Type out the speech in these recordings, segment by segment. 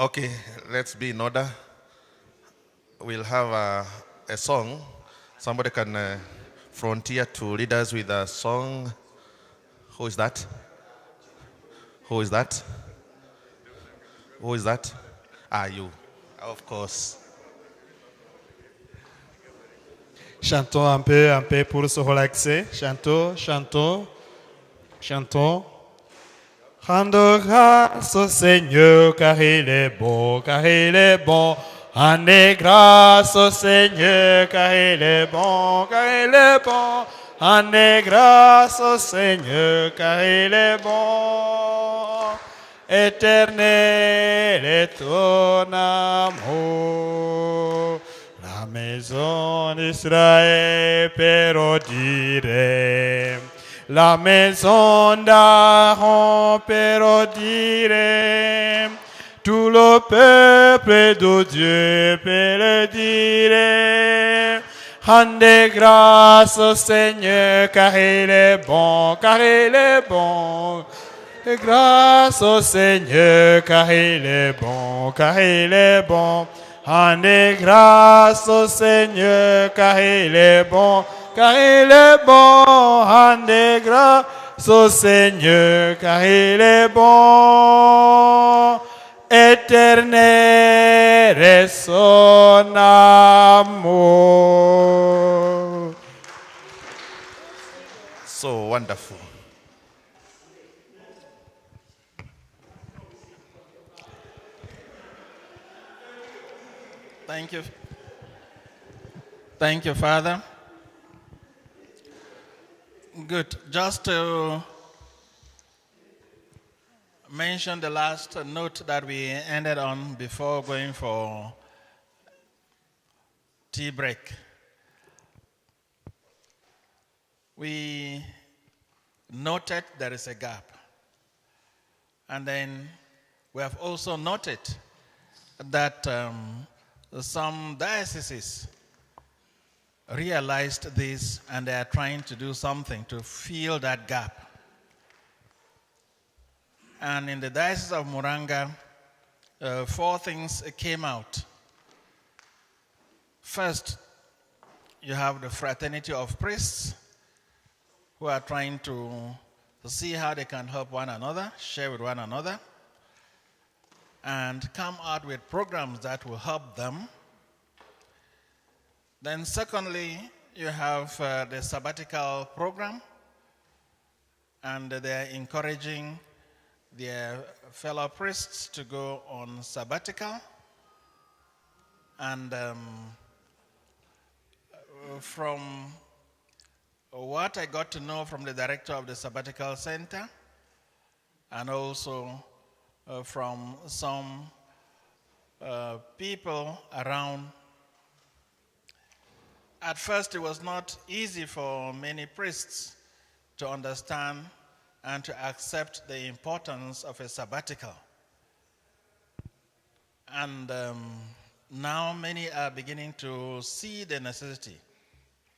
Okay, let's be in order. We'll have a song. Somebody can frontier to lead us with a song. Who is that? Who is that? Who is that? Ah, you. Of course. Chantons un peu pour se relaxer. Chantons. Rendre grâce au Seigneur car il est bon, Rendez grâce au Seigneur car il est bon, Rendez grâce au Seigneur car il est bon. Éternel est ton amour. La maison d'Israël pérodire. La maison d'Aaron pérodire. Tout le peuple de Dieu peut le dire. Rendez grâce au Seigneur car il est bon, Et grâce au Seigneur car il est bon, Rendez grâce au Seigneur car il est bon, Rendez grâce au Seigneur car il est bon. Éternel est son amour. So wonderful. Thank you. Thank you, Father. Good. Just to mention the last note that we ended on before going for tea break. We noted there is a gap. And then we have also noted that some dioceses realized this and they are trying to do something to fill that gap. And in the Diocese of Muranga, 4 things came out. First, you have the fraternity of priests who are trying to see how they can help one another, share with one another, and come out with programs that will help them. Then secondly, you have the sabbatical program, and they're encouraging their fellow priests to go on sabbatical. And from what I got to know from the director of the sabbatical center, and also from some people around, at first it was not easy for many priests to understand and to accept the importance of a sabbatical. And now many are beginning to see the necessity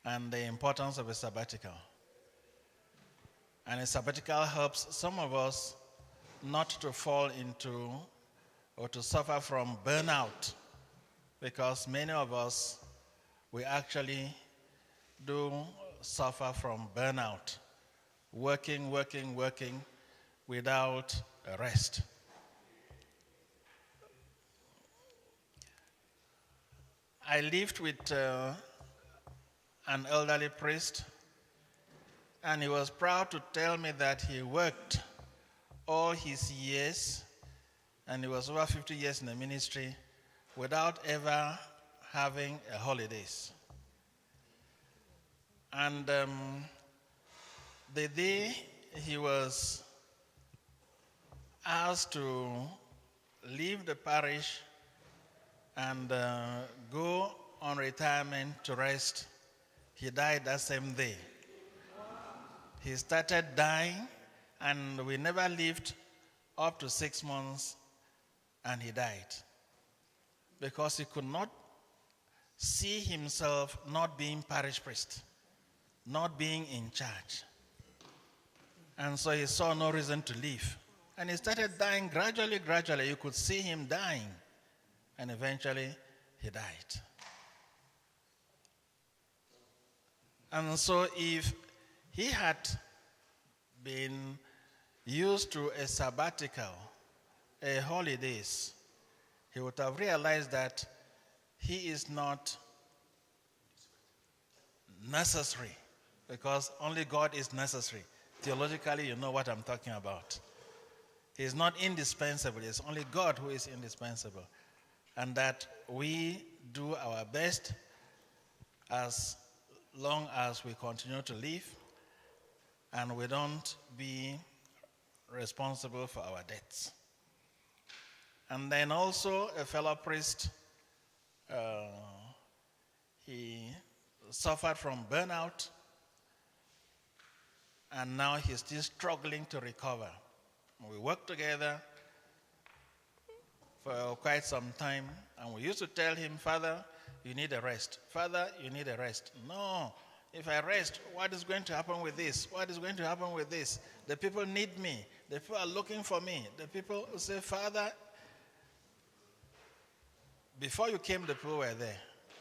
and the importance of a sabbatical. And a sabbatical helps some of us not to fall into or to suffer from burnout, because many of us, we actually do suffer from burnout, working without a rest. I lived with an elderly priest, and he was proud to tell me that he worked all his years, and he was over 50 years in the ministry, without ever having a holidays. And the day he was asked to leave the parish and go on retirement to rest, he died that same day. He started dying, and we never lived up to 6 months, and he died because he could not see himself not being parish priest, not being in charge. And so he saw no reason to leave. And he started dying gradually, gradually. You could see him dying. And eventually, he died. And so if he had been used to a sabbatical, a holidays, he would have realized that he is not necessary, because only God is necessary. Theologically, you know what I'm talking about. He is not indispensable. It's only God who is indispensable. And that we do our best as long as we continue to live, and we don't be responsible for our debts. And then also a fellow priest, he suffered from burnout, and now he's still struggling to recover. We worked together for quite some time, and we used to tell him, Father, you need a rest. Father, you need a rest. No, if I rest, what is going to happen with this? What is going to happen with this? The people need me. The people are looking for me. The people say, Father, before you came, the people were there.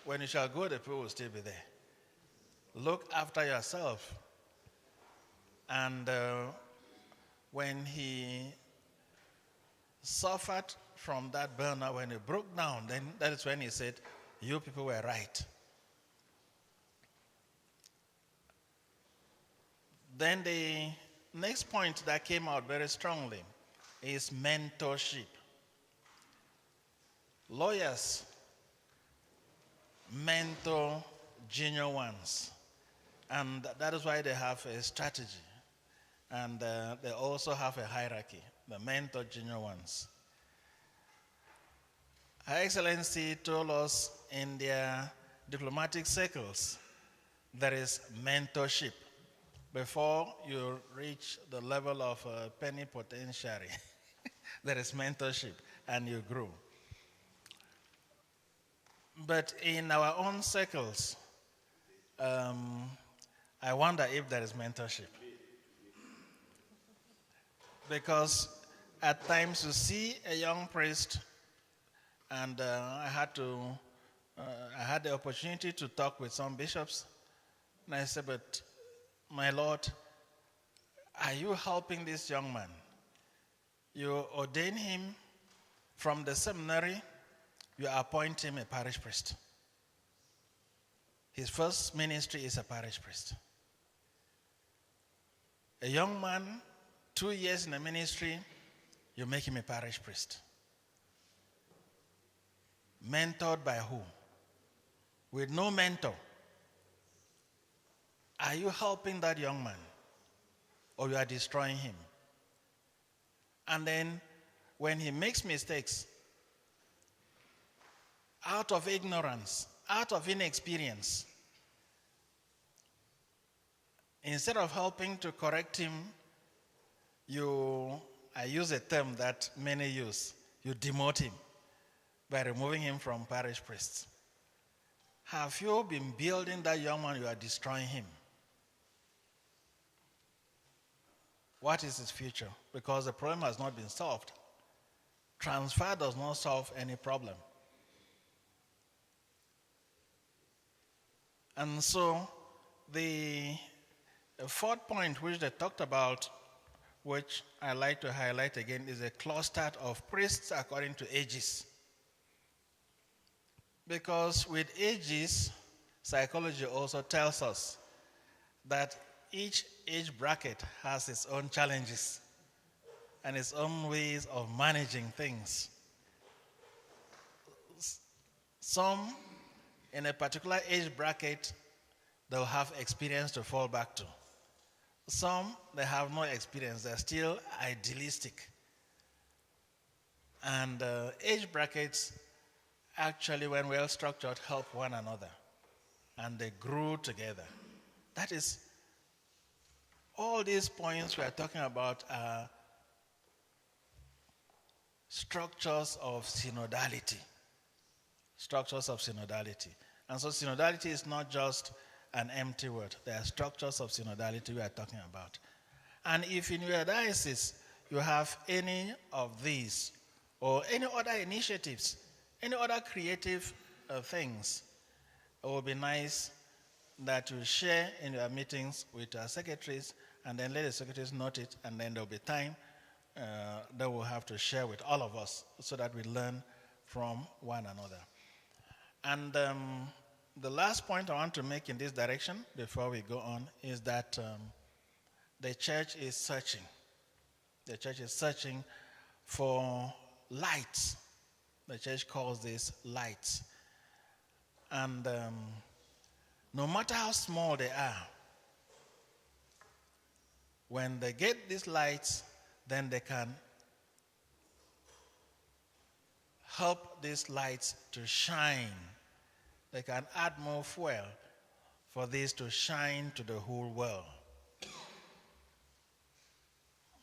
When you shall go, the people will still be there. Look after yourself. And when he suffered from that burnout, when he broke down, then that is when he said, you people were right. Then the next point that came out very strongly is mentorship. Lawyers mentor junior ones, and that is why they have a strategy, and they also have a hierarchy, the mentor junior ones. Her Excellency told us in their diplomatic circles there is mentorship before you reach the level of plenipotentiary. There is mentorship, and you grow. But in our own circles, I wonder if there is mentorship. Because at times you see a young priest, and I had the opportunity to talk with some bishops, and I said, but my Lord, are you helping this young man? You ordain him from the seminary, you appoint him a parish priest. His first ministry is a parish priest. A young man, 2 years in the ministry, you make him a parish priest. Mentored by who? With no mentor. Are you helping that young man? Or you are destroying him? And then when he makes mistakes, out of ignorance, out of inexperience, instead of helping to correct him, I use a term that many use, you demote him by removing him from parish priests. Have you been building that young man? You are destroying him. What is his future? Because the problem has not been solved. Transfer does not solve any problem. And so the fourth point which they talked about, which I like to highlight again, is a cluster of priests according to ages. Because with ages, psychology also tells us that each age bracket has its own challenges and its own ways of managing things. Some in a particular age bracket, they'll have experience to fall back to. Some, they have no experience. They're still idealistic. And age brackets, actually, when well structured, help one another. And they grew together. That is, all these points we are talking about are structures of synodality. Structures of synodality. And so synodality is not just an empty word. There are structures of synodality we are talking about. And if in your diocese you have any of these or any other initiatives, any other creative things, it would be nice that you share in your meetings with our secretaries, and then let the secretaries note it, and then there will be time that we'll have to share with all of us so that we learn from one another. And the last point I want to make in this direction before we go on is that the church is searching. The church is searching for lights. The church calls this lights. And no matter how small they are, when they get these lights, then they can help these lights to shine. They can add more fuel for this to shine to the whole world.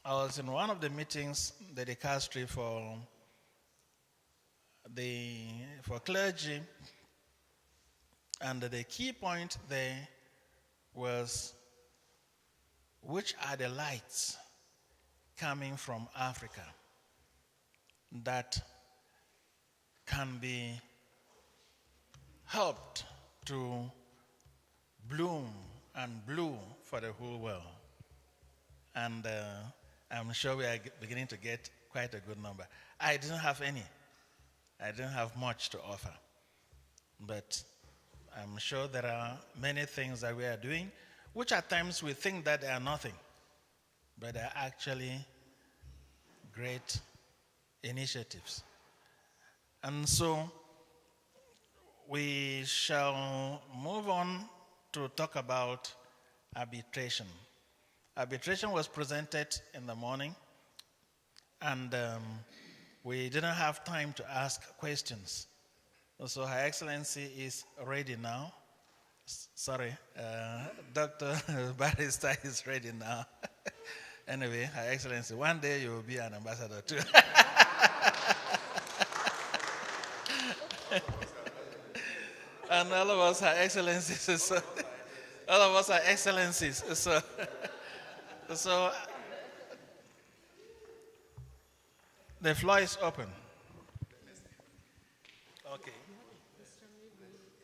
I was in one of the meetings, the dicastery for clergy, and the key point there was, which are the lights coming from Africa that can be helped to bloom and bloom for the whole world. And I'm sure we are beginning to get quite a good number. I didn't have any. I didn't have much to offer. But I'm sure there are many things that we are doing, which at times we think that they are nothing, but they are actually great initiatives. And so we shall move on to talk about arbitration. Arbitration was presented in the morning, and we didn't have time to ask questions. So Her Excellency is ready now. Sorry, Dr. Barrister is ready now. Anyway, Her Excellency, one day you will be an ambassador too. And all of us are excellencies. So, all of us are excellencies. So the floor is open. Okay.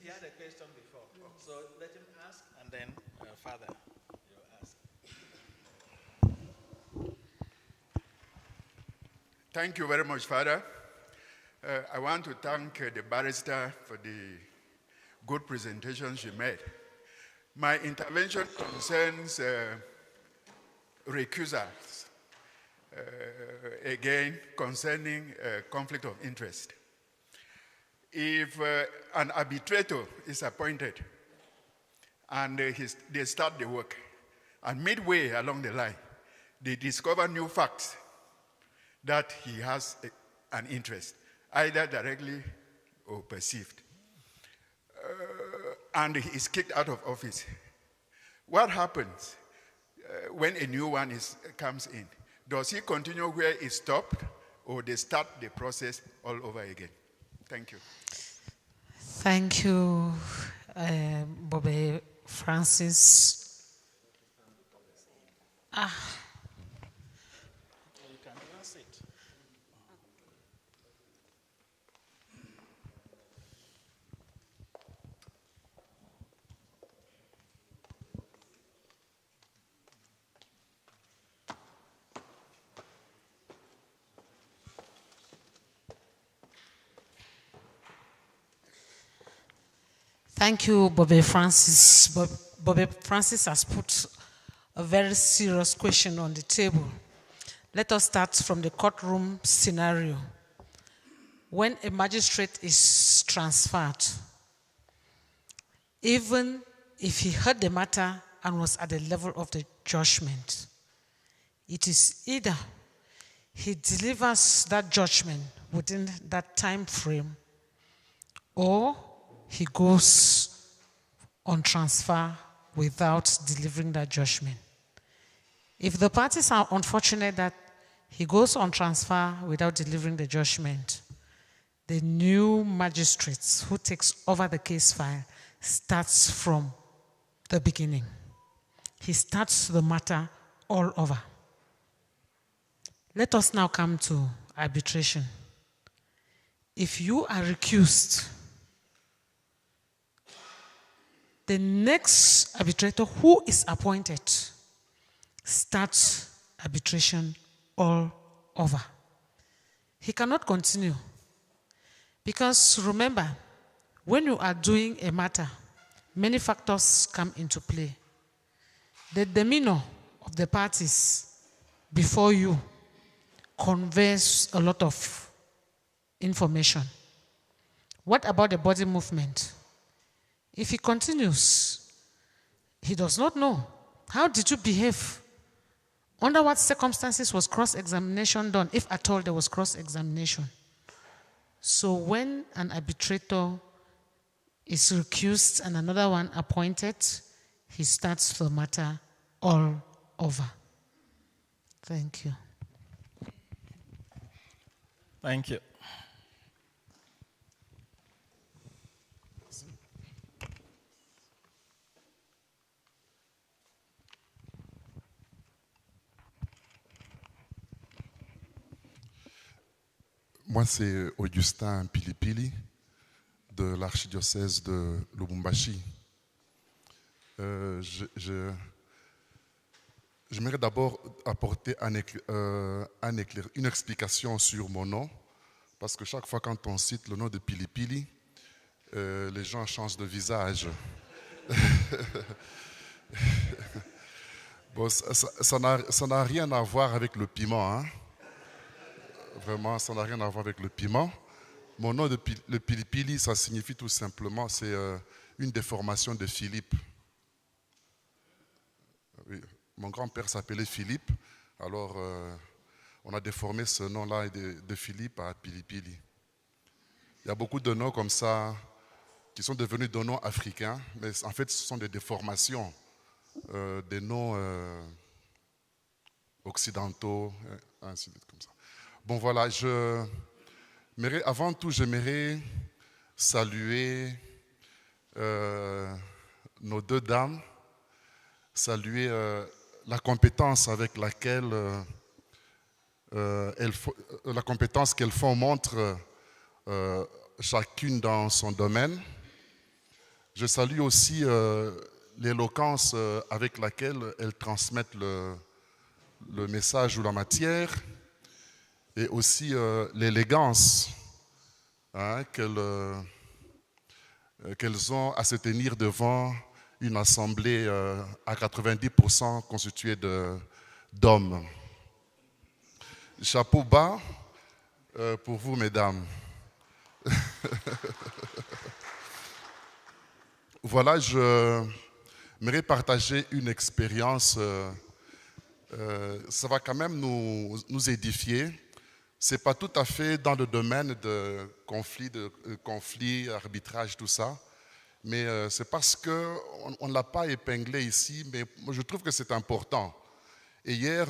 He had a question before. So let him ask, and then Father, you ask. Thank you very much, Father. I want to thank the barrister for the good presentation she made. My intervention concerns recusals, again concerning conflict of interest. If an arbitrator is appointed and they start the work, and midway along the line, they discover new facts that he has an interest, either directly or perceived, and he is kicked out of office. What happens when a new one comes in? Does he continue where he stopped, or they start the process all over again? Thank you. Thank you, Bobby Francis. You can even sit. Thank you, Bobby Francis. Bobby Francis has put a very serious question on the table. Let us start from the courtroom scenario. When a magistrate is transferred, even if he heard the matter and was at the level of the judgment, it is either he delivers that judgment within that time frame, or he goes on transfer without delivering that judgment. If the parties are unfortunate that he goes on transfer without delivering the judgment, the new magistrate who takes over the case file starts from the beginning. He starts the matter all over. Let us now come to arbitration. If you are recused, the next arbitrator who is appointed starts arbitration all over. He cannot continue. Because remember, when you are doing a matter, many factors come into play. The demeanor of the parties before you conveys a lot of information. What about the body movement? If he continues, he does not know. How did you behave? Under what circumstances was cross-examination done, if at all there was cross-examination? So when an arbitrator is recused and another one appointed, he starts the matter all over. Thank you. Thank you. Moi, c'est Augustin Pilipili de l'archidiocèse de Lubumbashi. J'aimerais d'abord apporter une explication sur mon nom, parce que chaque fois quand on cite le nom de Pilipili, les gens changent de visage. Bon, ça n'a rien à voir avec le piment, hein? Vraiment, ça n'a rien à voir avec le piment. Mon nom, le Pilipili, ça signifie tout simplement, c'est une déformation de Philippe. Oui, mon grand-père s'appelait Philippe, alors on a déformé ce nom-là de Philippe à Pilipili. Il y a beaucoup de noms comme ça qui sont devenus des noms africains, mais en fait, ce sont des déformations des noms occidentaux, ainsi de suite, comme ça. Bon voilà, avant tout, j'aimerais saluer nos deux dames, saluer la compétence avec laquelle la compétence qu'elles font montre chacune dans son domaine. Je salue aussi l'éloquence avec laquelle elles transmettent le message ou la matière, et aussi l'élégance qu'elles ont à se tenir devant une assemblée à 90% constituée d'hommes. Chapeau bas pour vous, mesdames. Voilà, je voudrais partager une expérience. Ça va quand même nous édifier. Ce n'est pas tout à fait dans le domaine de conflit, arbitrage, tout ça. Mais c'est parce qu'on ne l'a pas épinglé ici, mais je trouve que c'est important. Et hier,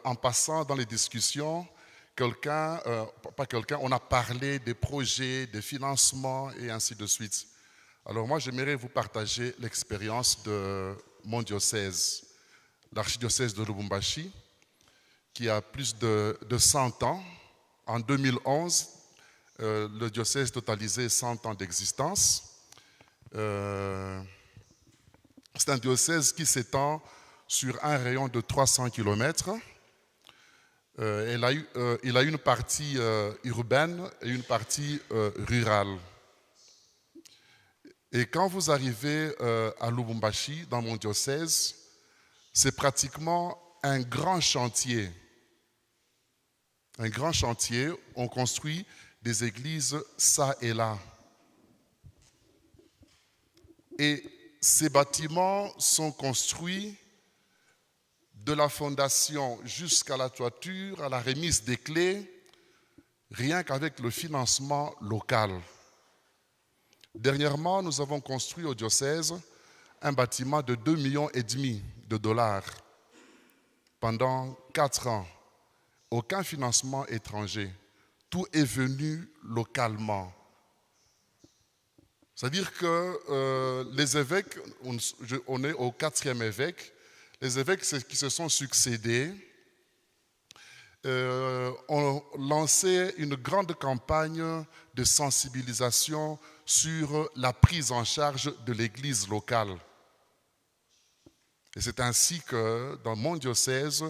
en passant dans les discussions, on a parlé des projets, des financements et ainsi de suite. Alors moi, j'aimerais vous partager l'expérience de mon diocèse, l'archidiocèse de Lubumbashi, qui a plus de 100 ans. En 2011, le diocèse totalisait 100 ans d'existence. C'est un diocèse qui s'étend sur un rayon de 300 km. Il a une partie urbaine et une partie rurale. Et quand vous arrivez à Lubumbashi, dans mon diocèse, c'est pratiquement un grand chantier. Un grand chantier, on construit des églises ça et là. Et ces bâtiments sont construits de la fondation jusqu'à la toiture, à la remise des clés, rien qu'avec le financement local. Dernièrement, nous avons construit au diocèse un bâtiment de 2,5 millions de dollars pendant 4 ans. Aucun financement étranger. Tout est venu localement. C'est-à-dire que les évêques, on est au 4e évêque, les évêques qui se sont succédés, ont lancé une grande campagne de sensibilisation sur la prise en charge de l'église locale. Et c'est ainsi que dans mon diocèse,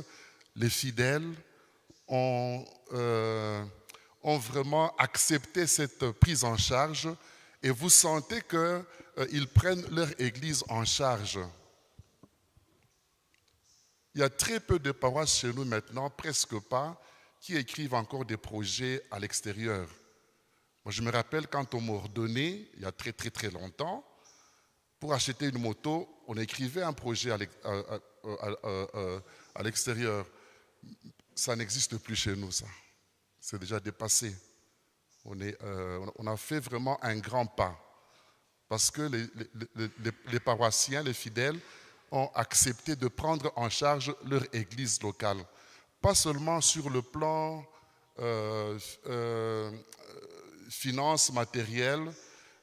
les fidèles ont vraiment accepté cette prise en charge et vous sentez qu'ils prennent leur église en charge. Il y a très peu de paroisses chez nous maintenant, presque pas, qui écrivent encore des projets à l'extérieur. Moi, je me rappelle quand on m'a ordonné, il y a très très très longtemps, pour acheter une moto, on écrivait un projet à l'extérieur. Ça n'existe plus chez nous, ça. C'est déjà dépassé. On a fait vraiment un grand pas. Parce que les paroissiens, les fidèles, ont accepté de prendre en charge leur église locale. Pas seulement sur le plan finance, matériel,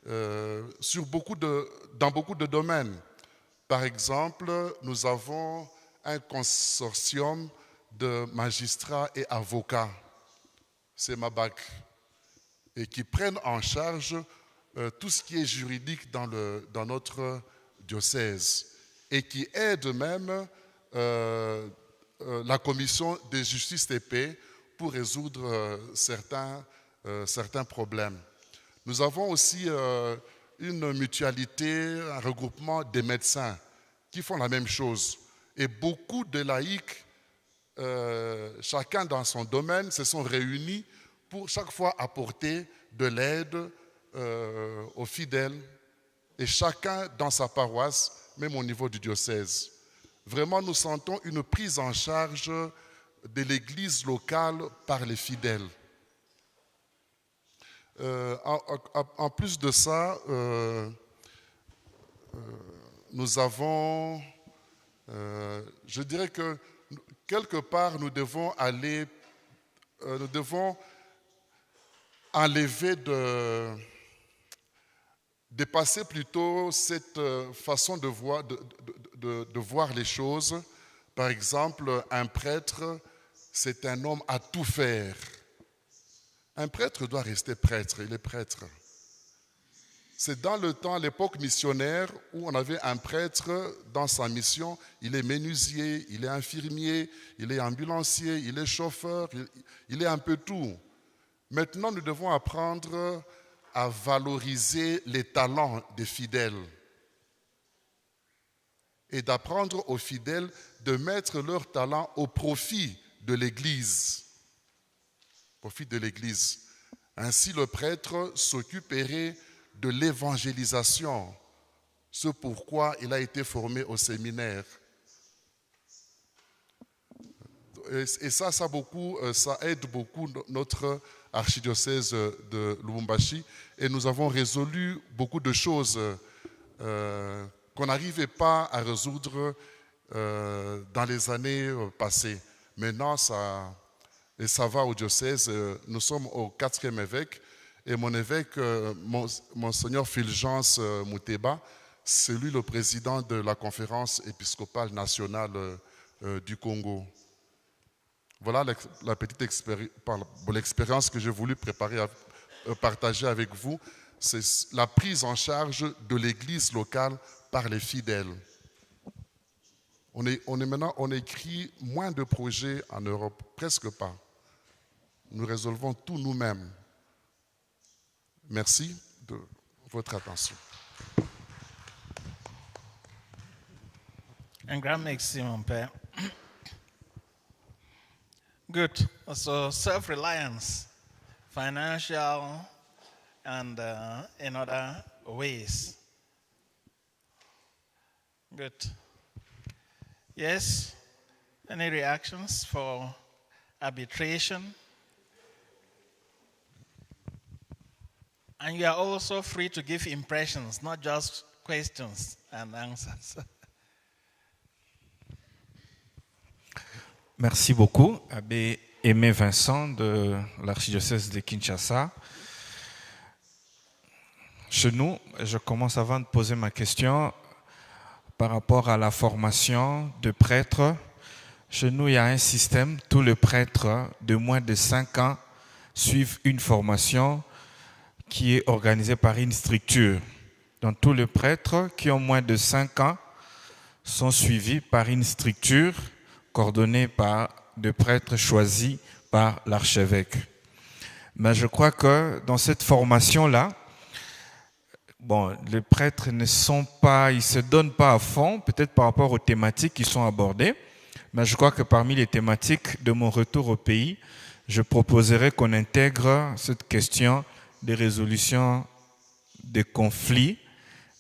dans beaucoup de domaines. Par exemple, nous avons un consortium de magistrats et avocats, c'est MABAC, et qui prennent en charge tout ce qui est juridique dans notre diocèse et qui aident même la commission de justice et paix pour résoudre certains problèmes. Nous avons aussi une mutualité, un regroupement des médecins qui font la même chose. Et beaucoup de laïcs, chacun dans son domaine, se sont réunis pour chaque fois apporter de l'aide aux fidèles. Et chacun dans sa paroisse, même au niveau du diocèse. Vraiment, nous sentons une prise en charge de l'église locale par les fidèles. En plus de ça, nous avons, je dirais que quelque part, nous devons enlever dépasser plutôt cette façon de voir les choses. Par exemple, un prêtre, c'est un homme à tout faire. Un prêtre doit rester prêtre, il est prêtre. C'est dans le temps, à l'époque missionnaire, où on avait un prêtre dans sa mission, il est menuisier, il est infirmier, il est ambulancier, il est chauffeur, il est un peu tout. Maintenant, nous devons apprendre à valoriser les talents des fidèles et d'apprendre aux fidèles de mettre leurs talents au profit de l'Église. Profit de l'Église. Ainsi, le prêtre s'occuperait de l'évangélisation, ce pourquoi il a été formé au séminaire. Et ça aide beaucoup notre archidiocèse de Lubumbashi et nous avons résolu beaucoup de choses qu'on n'arrivait pas à résoudre dans les années passées. Maintenant, ça va au diocèse. Nous sommes au 4e évêque et mon évêque, Monseigneur Fulgence Mouteba, c'est lui le président de la conférence épiscopale nationale du Congo. Voilà la petite l'expérience que j'ai voulu partager avec vous. C'est la prise en charge de l'église locale par les fidèles. On écrit moins de projets en Europe, presque pas. Nous résolvons tout nous-mêmes. Merci de votre attention. Un grand merci, mon père. Good. So self-reliance, financial and in other ways. Good. Yes? Any reactions for arbitration? And you are also free to give impressions, not just questions and answers. Merci beaucoup, Abbé Aimé Vincent de l'archidiocèse de Kinshasa. Chez nous, je commence avant de poser ma question par rapport à la formation de prêtres. Chez nous, il y a un système, tous les prêtres de moins de 5 ans suivent une formation qui est organisée par une structure. Donc tous les prêtres qui ont moins de 5 ans sont suivis par une structure coordonnée par des prêtres choisis par l'archevêque. Mais je crois que dans cette formation-là, les prêtres ils se donnent pas à fond, peut-être par rapport aux thématiques qui sont abordées, mais je crois que parmi les thématiques de mon retour au pays, je proposerai qu'on intègre cette question de résolution des conflits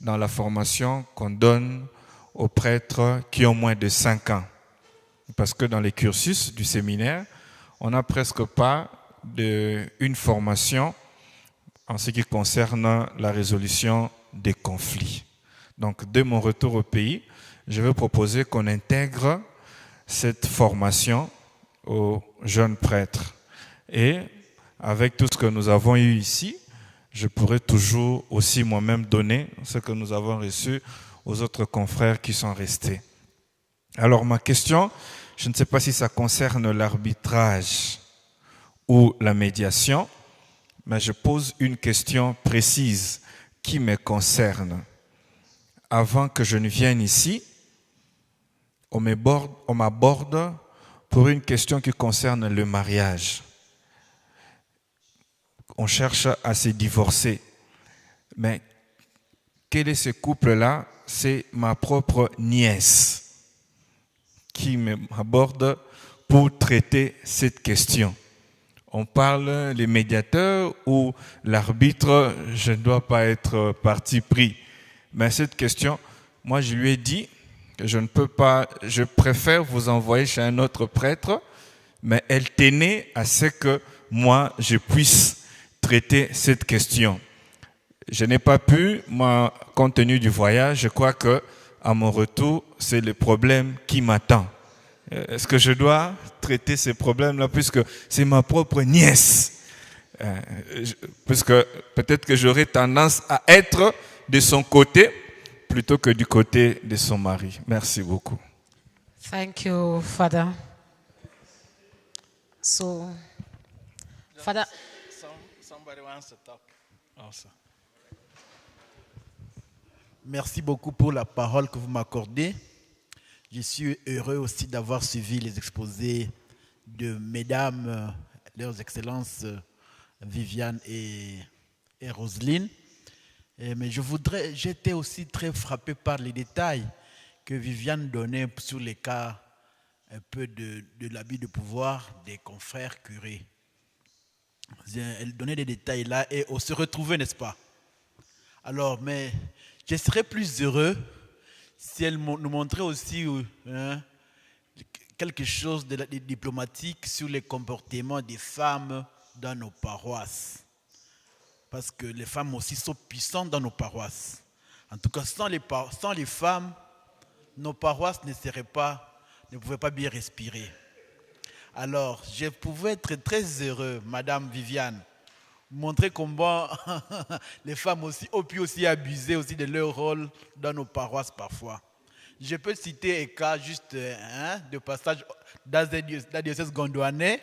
dans la formation qu'on donne aux prêtres qui ont moins de 5 ans. Parce que dans les cursus du séminaire, on n'a presque pas une formation en ce qui concerne la résolution des conflits. Donc, dès mon retour au pays, je vais proposer qu'on intègre cette formation aux jeunes prêtres. Et avec tout ce que nous avons eu ici, je pourrais toujours aussi moi-même donner ce que nous avons reçu aux autres confrères qui sont restés. Alors ma question, je ne sais pas si ça concerne l'arbitrage ou la médiation, mais je pose une question précise qui me concerne. Avant que je ne vienne ici, on m'aborde pour une question qui concerne le mariage. On cherche à se divorcer. Mais quel est ce couple-là? C'est ma propre nièce qui m'aborde pour traiter cette question. On parle les médiateurs ou l'arbitre, je ne dois pas être parti pris. Mais cette question, moi je lui ai dit que je ne peux pas, je préfère vous envoyer chez un autre prêtre, mais elle tenait à ce que moi je puisse traiter cette question. Je n'ai pas pu, moi, compte tenu du voyage, je crois que à mon retour, c'est le problème qui m'attend. Est-ce que je dois traiter ces problèmes-là puisque c'est ma propre nièce? Puisque peut-être que j'aurais tendance à être de son côté plutôt que du côté de son mari. Merci beaucoup. Thank you, Father. So, Father. Somebody wants to talk also. Merci beaucoup pour la parole que vous m'accordez. Je suis heureux aussi d'avoir suivi les exposés de mesdames, leurs excellences Viviane et Rosaline. Mais j'étais aussi très frappé par les détails que Viviane donnait sur les cas un peu de l'abus de pouvoir des confrères curés. Elle donnait des détails là et on se retrouvait, n'est-ce pas? Alors, mais je serais plus heureux si elle nous montrait aussi quelque chose de diplomatique sur les comportements des femmes dans nos paroisses. Parce que les femmes aussi sont puissantes dans nos paroisses. En tout cas, sans les femmes, nos paroisses ne pouvaient pas bien respirer. Alors, je pouvais être très heureux, Madame Viviane, montrer comment les femmes aussi ont pu aussi abuser aussi de leur rôle dans nos paroisses parfois. Je peux citer un cas juste de passage dans la diocèse gondouanais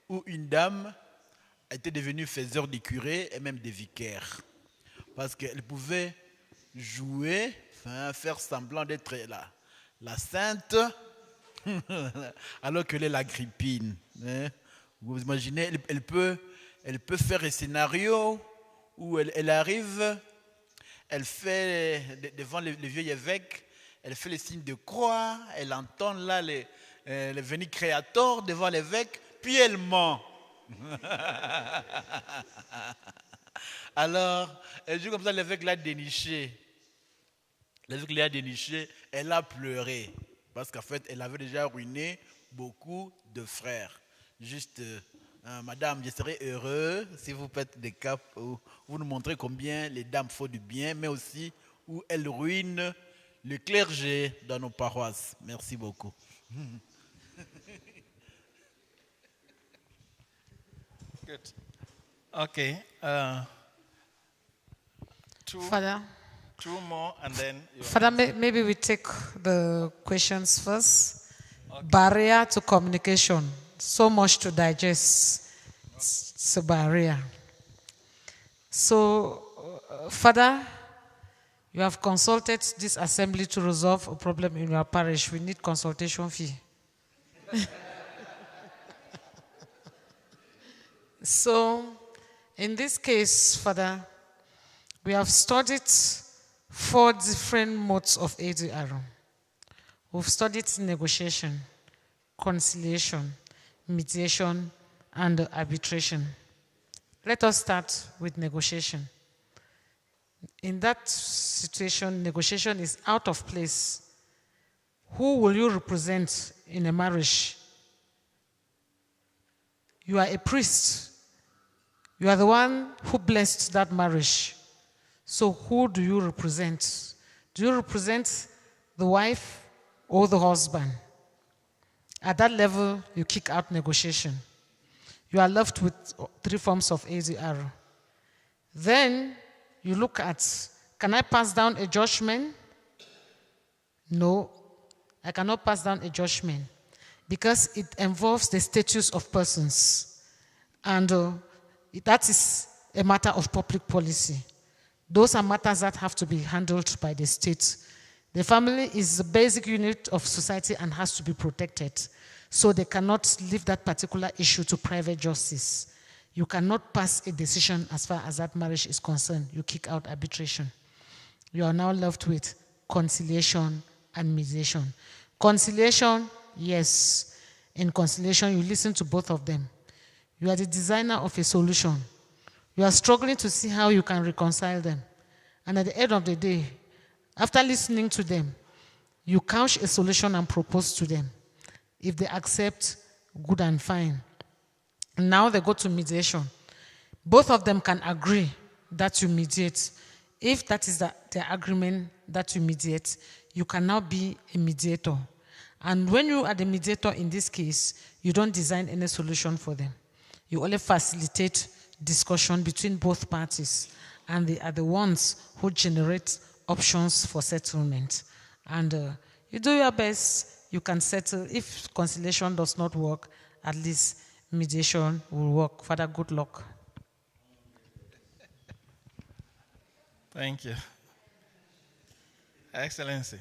où une dame était devenue faiseur des curés et même des vicaires. Parce qu'elle pouvait jouer, faire semblant d'être la sainte, alors qu'elle est l'Agrippine. Vous imaginez, elle peut faire un scénario où elle arrive, elle fait devant le vieil évêque, elle fait le signe de croix, elle entend là le veni créateur devant l'évêque, puis elle ment. Alors, elle joue comme ça, l'évêque l'a déniché. L'évêque l'a déniché, elle a pleuré. Parce qu'en fait, elle avait déjà ruiné beaucoup de frères. Juste, madame, je serais heureux si vous faites des cas où vous nous montrez combien les dames font du bien, mais aussi où elles ruinent le clergé dans nos paroisses. Merci beaucoup. Good. Okay. Father. Two more and then... Father, maybe we take the questions first Barrier to communication. So much to digest. It's a barrier. So, Father, you have consulted this assembly to resolve a problem in your parish. We need consultation fee. So, in this case, Father, we have studied 4 different modes of ADR. We've studied negotiation, conciliation, mediation, and arbitration. Let us start with negotiation. In that situation, negotiation is out of place. Who will you represent in a marriage? You are a priest. You are the one who blessed that marriage. So who do you represent? Do you represent the wife or the husband? At that level, you kick out negotiation. You are left with 3 forms of ADR. Then you look at, can I pass down a judgment? No, I cannot pass down a judgment because it involves the status of persons. And that is a matter of public policy. Those are matters that have to be handled by the state. The family is the basic unit of society and has to be protected. So they cannot leave that particular issue to private justice. You cannot pass a decision as far as that marriage is concerned. You kick out arbitration. You are now left with conciliation and mediation. Conciliation, yes. In conciliation, you listen to both of them. You are the designer of a solution. You are struggling to see how you can reconcile them. And at the end of the day, after listening to them, you couch a solution and propose to them. If they accept, good and fine. Now they go to mediation. Both of them can agree that you mediate. If that is the agreement that you mediate, you can now be a mediator. And when you are the mediator in this case, you don't design any solution for them. You only facilitate discussion between both parties. And they are the ones who generate options for settlement. And you do your best. You can settle. If conciliation does not work, at least mediation will work. Father, good luck. Thank you. Excellency.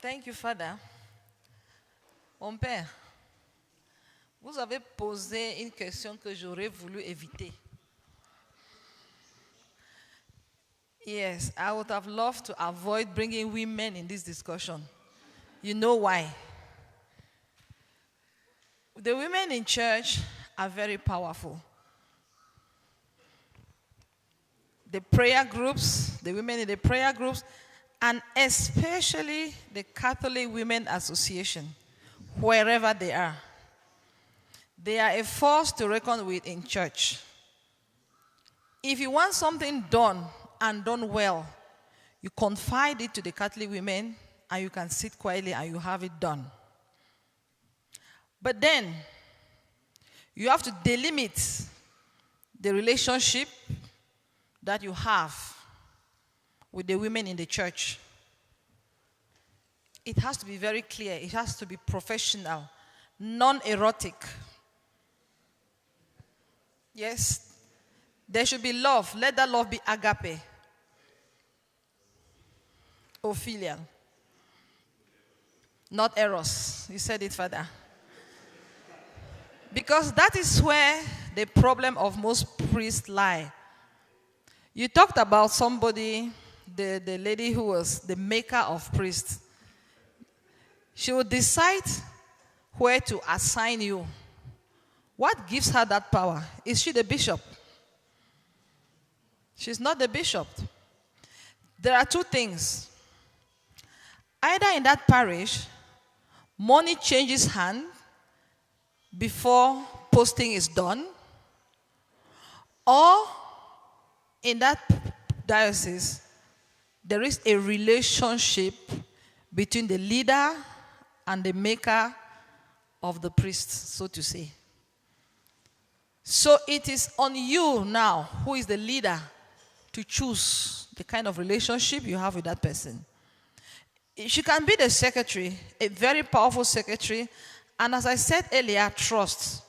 Thank you, Father. Mon père, vous avez posé une question que j'aurais voulu éviter. Yes, I would have loved to avoid bringing women in this discussion. You know why? The women in church are very powerful. The prayer groups, the women in the prayer groups, and especially the Catholic Women Association, wherever they are a force to reckon with in church. If you want something done and done well, you confide it to the Catholic women and you can sit quietly and you have it done. But then, you have to delimit the relationship that you have with the women in the church. It has to be very clear. It has to be professional, non-erotic. Yes, there should be love. Let that love be agape or filial, not eros. You said it, Father. Because that is where the problem of most priests lie. You talked about somebody, the lady who was the maker of priests. She will decide where to assign you. What gives her that power? Is she the bishop? She's not the bishop. There are 2 things. Either in that parish, money changes hand before posting is done, or in that diocese, there is a relationship between the leader and the maker of the priest, so to say. So it is on you now, who is the leader, to choose the kind of relationship you have with that person. She can be the secretary, a very powerful secretary, and as I said earlier, trust.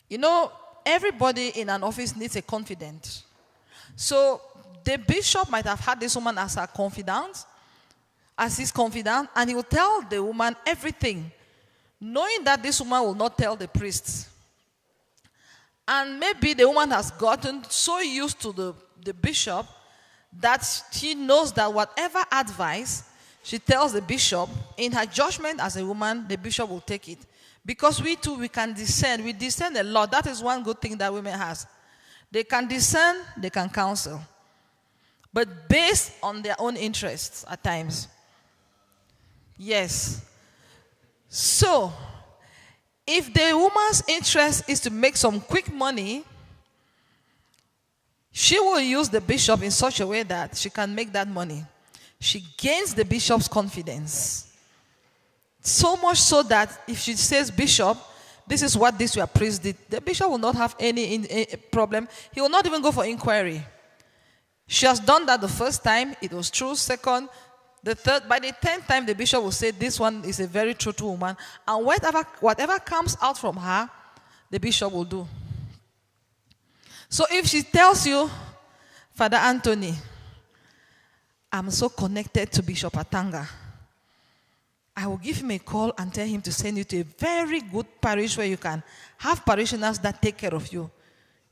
You know, everybody in an office needs a confidant. So the bishop might have had this woman as her confidant, as his confidant, and he will tell the woman everything, knowing that this woman will not tell the priest. And maybe the woman has gotten so used to the bishop that she knows that whatever advice she tells the bishop, in her judgment as a woman, the bishop will take it. Because we too, we can discern. We discern a lot. That is one good thing that women has. They can discern, they can counsel. But based on their own interests at times. Yes. So, if the woman's interest is to make some quick money, she will use the bishop in such a way that she can make that money. She gains the bishop's confidence. So much so that if she says, Bishop, this is what this your priest did, the bishop will not have any problem. He will not even go for inquiry. She has done that the first time, it was true. Second, the third, by the 10th time, the bishop will say, this one is a very truthful woman. And whatever comes out from her, the bishop will do. So if she tells you, Father Anthony, I'm so connected to Bishop Atanga, I will give him a call and tell him to send you to a very good parish where you can have parishioners that take care of you.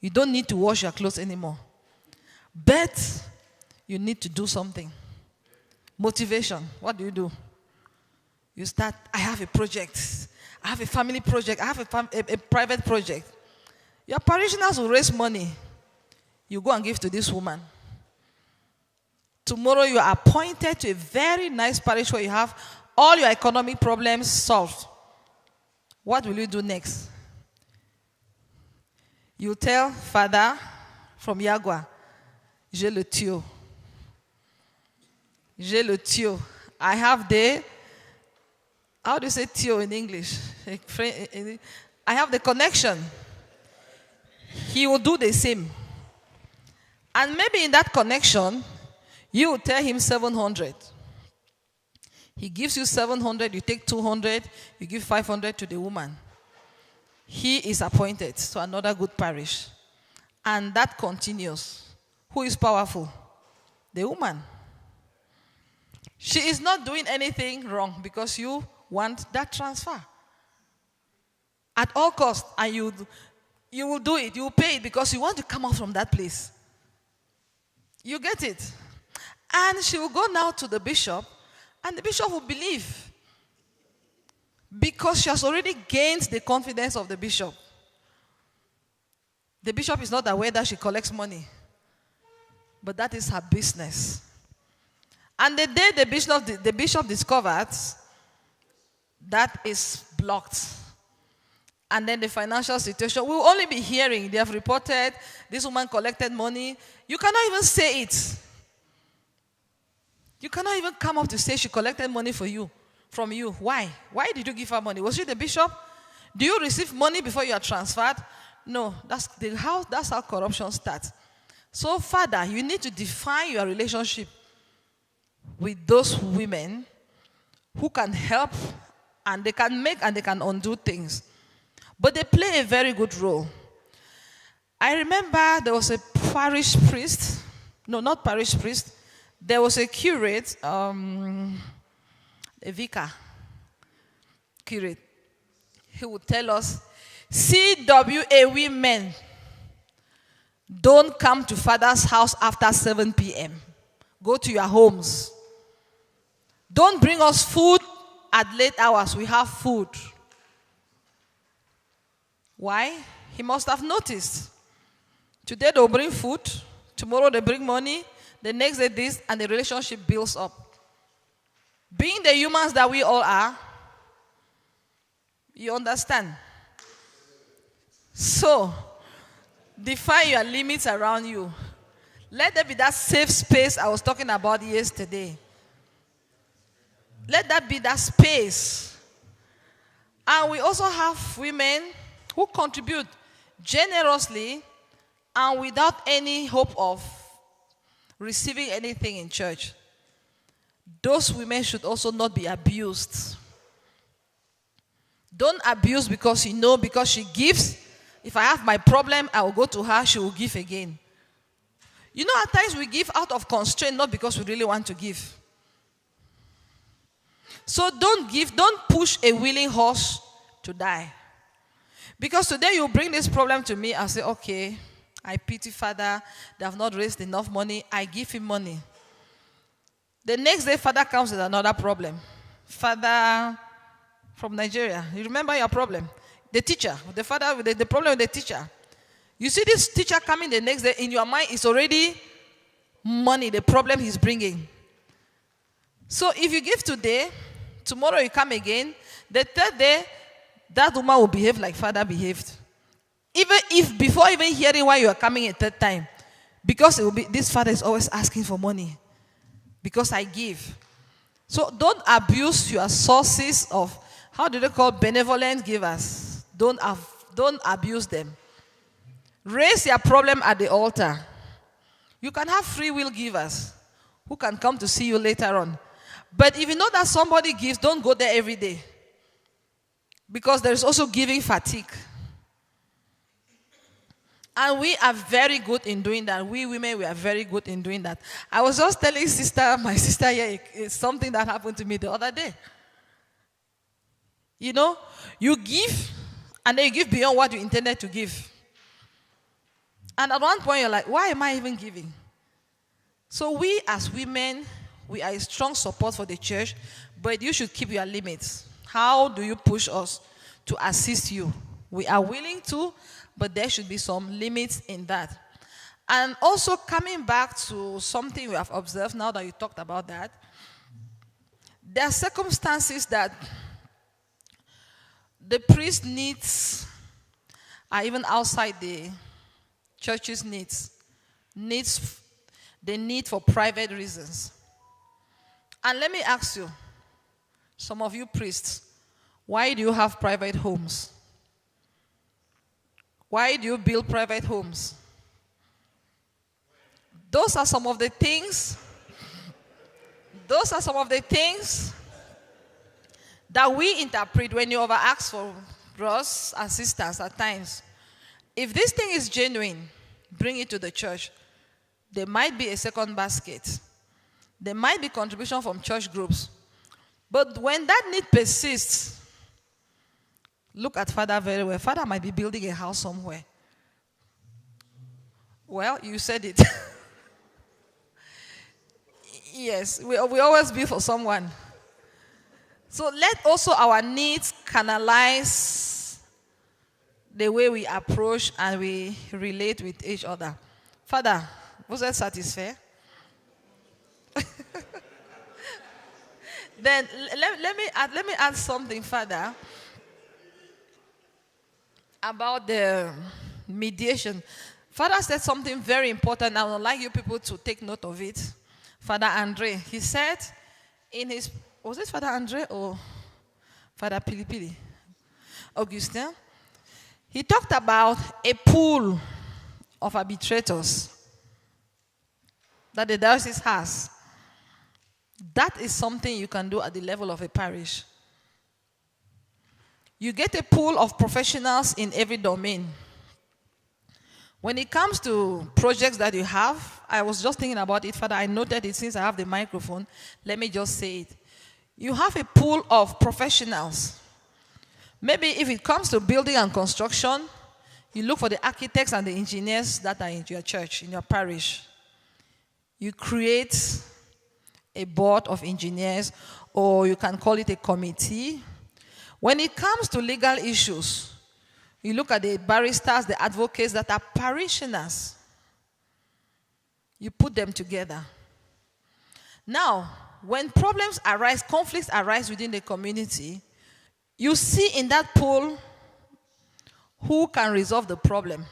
You don't need to wash your clothes anymore. But you need to do something. Motivation. What do? You start, I have a project. I have a family project. I have a private project. Your parishioners will raise money. You go and give to this woman. Tomorrow you are appointed to a very nice parish where you have all your economic problems solved. What will you do next? You tell Father from Yagua, j'ai le tuyau. J'ai le tuyau. I have the, how do you say tuyau in English? I have the connection. He will do the same. And maybe in that connection, you will tell him 700. He gives you 700, you take 200, you give 500 to the woman. He is appointed to another good parish. And that continues. Who is powerful? The woman. She is not doing anything wrong because you want that transfer. At all costs, and you will do it, you will pay it because you want to come out from that place. You get it? And she will go now to the bishop, and the bishop will believe because she has already gained the confidence of the bishop. The bishop is not aware that she collects money, but that is her business. And the day the bishop discovered that is blocked, and then the financial situation, we will only be hearing, they have reported, this woman collected money. You cannot even say it. You cannot even come up to say she collected money from you. Why? Why did you give her money? Was she the bishop? Do you receive money before you are transferred? No, that's how corruption starts. So, Father, you need to define your relationship with those women who can help, and they can make and they can undo things. But they play a very good role. I remember there was a parish priest. No, not parish priest. There was a curate, a vicar, curate. He would tell us, CWA women don't come to Father's house after 7 p.m. Go to your homes. Don't bring us food at late hours. We have food. Why? He must have noticed. Today they'll bring food. Tomorrow they bring money. The next day this, and the relationship builds up. Being the humans that we all are, you understand? So, define your limits around you. Let there be that safe space I was talking about yesterday. Let that be that space. And we also have women who contribute generously and without any hope of receiving anything in church. those women should also not be abused. Don't abuse because because she gives. If I have my problem, I will go to her, she will give again. At times we give out of constraint, not because we really want to give. So don't push a willing horse to die. Because today you bring this problem to me and say, okay, I pity father, they have not raised enough money, I give him money. The next day, father comes with another problem. Father from Nigeria, you remember your problem? The teacher, the father, the problem with the teacher. You see this teacher coming the next day, in your mind, it's already money, the problem he's bringing. So if you give today, tomorrow you come again, the third day, that woman will behave like father behaved. Even if, before even hearing why you are coming a third time, because it will be, this father is always asking for money. Because I give. So don't abuse your sources of, how do they call benevolent givers? Don't abuse them. Raise your problem at the altar. You can have free will givers who can come to see you later on. But if you know that somebody gives, don't go there every day. Because there is also giving fatigue. And we are very good in doing that. We women, we are very good in doing that. I was just telling my sister here, it's something that happened to me the other day. You give, and then you give beyond what you intended to give. And at one point, you're like, why am I even giving? So we as women, we are a strong support for the church, but you should keep your limits. How do you push us to assist you? We are willing to, but there should be some limits in that. And also coming back to something we have observed now that you talked about that, there are circumstances that the priest needs are even outside the church's needs. The need for private reasons. And let me ask you, some of you priests, why do you have private homes? Why do you build private homes? Those are some of the things that we interpret when you over ask for brothers and sisters at times. If this thing is genuine, bring it to the church. There might be a second basket. There might be contribution from church groups. But when that need persists, look at Father very well. Father might be building a house somewhere. Well, you said it. Yes, we always build for someone. So let also our needs canalize the way we approach and we relate with each other. Father, was that satisfied? Then let me add something, Father, about the mediation. Father said something very important. I would like you people to take note of it. Father Andre, he said in his, was it Father Andre or Father Pilipili? Augustin? He talked about a pool of arbitrators that the diocese has. That is something you can do at the level of a parish. You get a pool of professionals in every domain. When it comes to projects that you have, I was just thinking about it, Father. I noted it since I have the microphone. Let me just say it. You have a pool of professionals. Maybe if it comes to building and construction, you look for the architects and the engineers that are in your church, in your parish. You create a board of engineers, or you can call it a committee. When it comes to legal issues, you look at the barristers, the advocates that are parishioners. You put them together. Now, when problems arise, conflicts arise within the community, you see in that pool who can resolve the problem.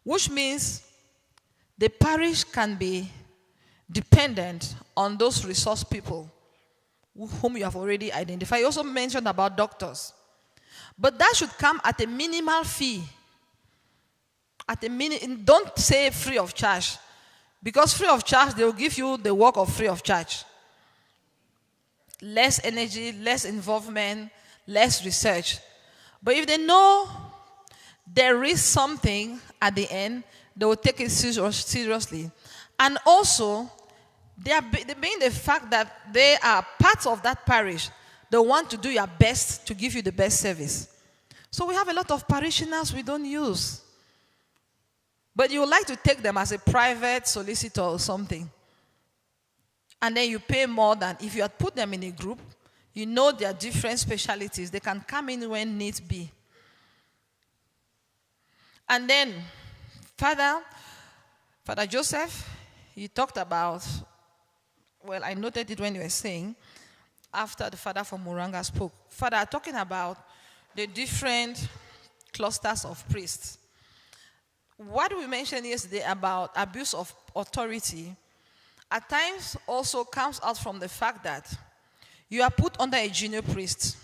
Which means the parish can be dependent on those resource people whom you have already identified. You also mentioned about doctors. But that should come at a minimal fee. Don't say free of charge. Because free of charge, they will give you the work of free of charge. less energy, less involvement, less research. But if they know there is something at the end, they will take it seriously. And also, being the fact that they are part of that parish, they want to do your best to give you the best service. So we have a lot of parishioners we don't use. But you would like to take them as a private solicitor or something. And then you pay more than if you had put them in a group, you know their different specialties. They can come in when needs be. And then, Father Joseph, you talked about, well, I noted it when you were saying, after the father from Muranga spoke. Father, talking about the different clusters of priests. What we mentioned yesterday about abuse of authority at times also comes out from the fact that you are put under a junior priest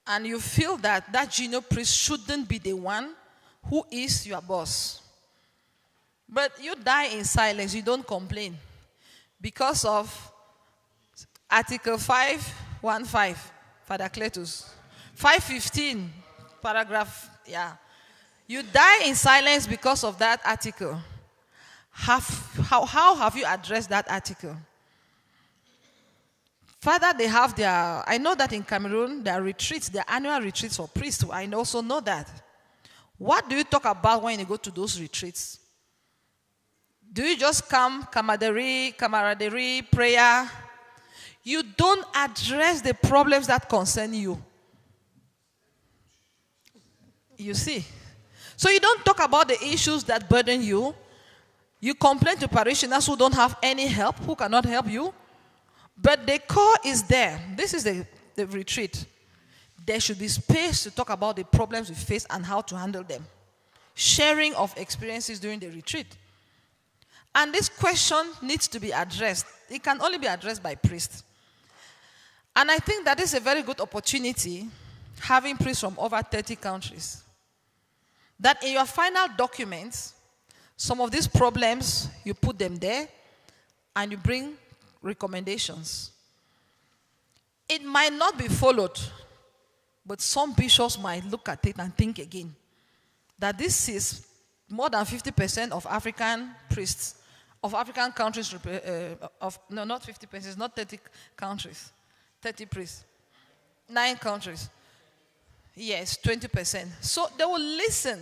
and you feel that that junior priest shouldn't be the one who is your boss. But you die in silence, you don't complain because of Article 515, Father Cletus. 515, paragraph, You die in silence because of that article. How have you addressed that article? Further, they have I know that in Cameroon, there are retreats, there are annual retreats for priests. I also know that. What do you talk about when you go to those retreats? Do you just come, camaraderie, prayer? You don't address the problems that concern you. You see? So you don't talk about the issues that burden you. You complain to parishioners who don't have any help, who cannot help you. But the core is there. This is the retreat. There should be space to talk about the problems we face and how to handle them. Sharing of experiences during the retreat. And this question needs to be addressed. It can only be addressed by priests. And I think that is a very good opportunity, having priests from over 30 countries. That in your final documents, some of these problems, you put them there and you bring recommendations. It might not be followed, but some bishops might look at it and think again that this is more than 50% of African priests, of African countries, not 50%, not 30 countries, 30 priests, 9 countries. Yes, 20%. So they will listen.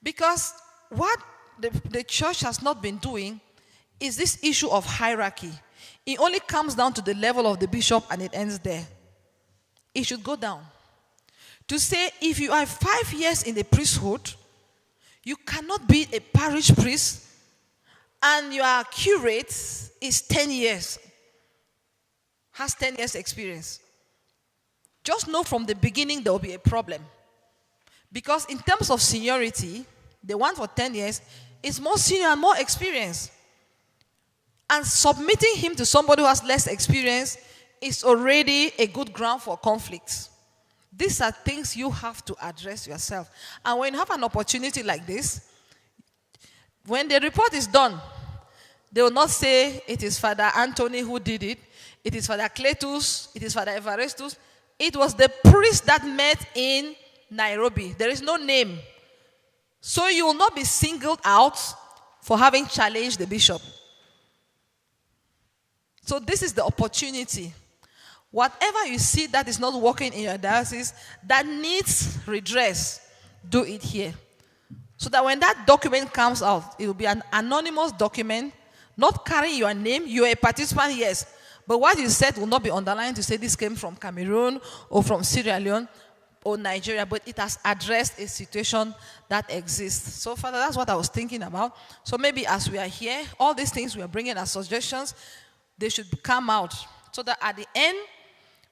Because what the church has not been doing is this issue of hierarchy. It only comes down to the level of the bishop and it ends there. It should go down. To say if you are 5 years in the priesthood, you cannot be a parish priest and your curate is 10 years, has 10 years experience. Just know from the beginning there will be a problem. Because in terms of seniority, the one for 10 years is more senior and more experienced. And submitting him to somebody who has less experience is already a good ground for conflict. These are things you have to address yourself. And when you have an opportunity like this, when the report is done, they will not say it is Father Anthony who did it, it is Father Cletus, it is Father Evarestus. It was the priest that met in Nairobi. There is no name. So you will not be singled out for having challenged the bishop. So this is the opportunity. Whatever you see that is not working in your diocese, that needs redress, do it here. So that when that document comes out, it will be an anonymous document, not carrying your name. You are a participant, yes. But what you said will not be underlined to say this came from Cameroon or from Sierra Leone or Nigeria, but it has addressed a situation that exists. So, Father, that's what I was thinking about. So maybe as we are here, all these things we are bringing as suggestions, they should come out so that at the end,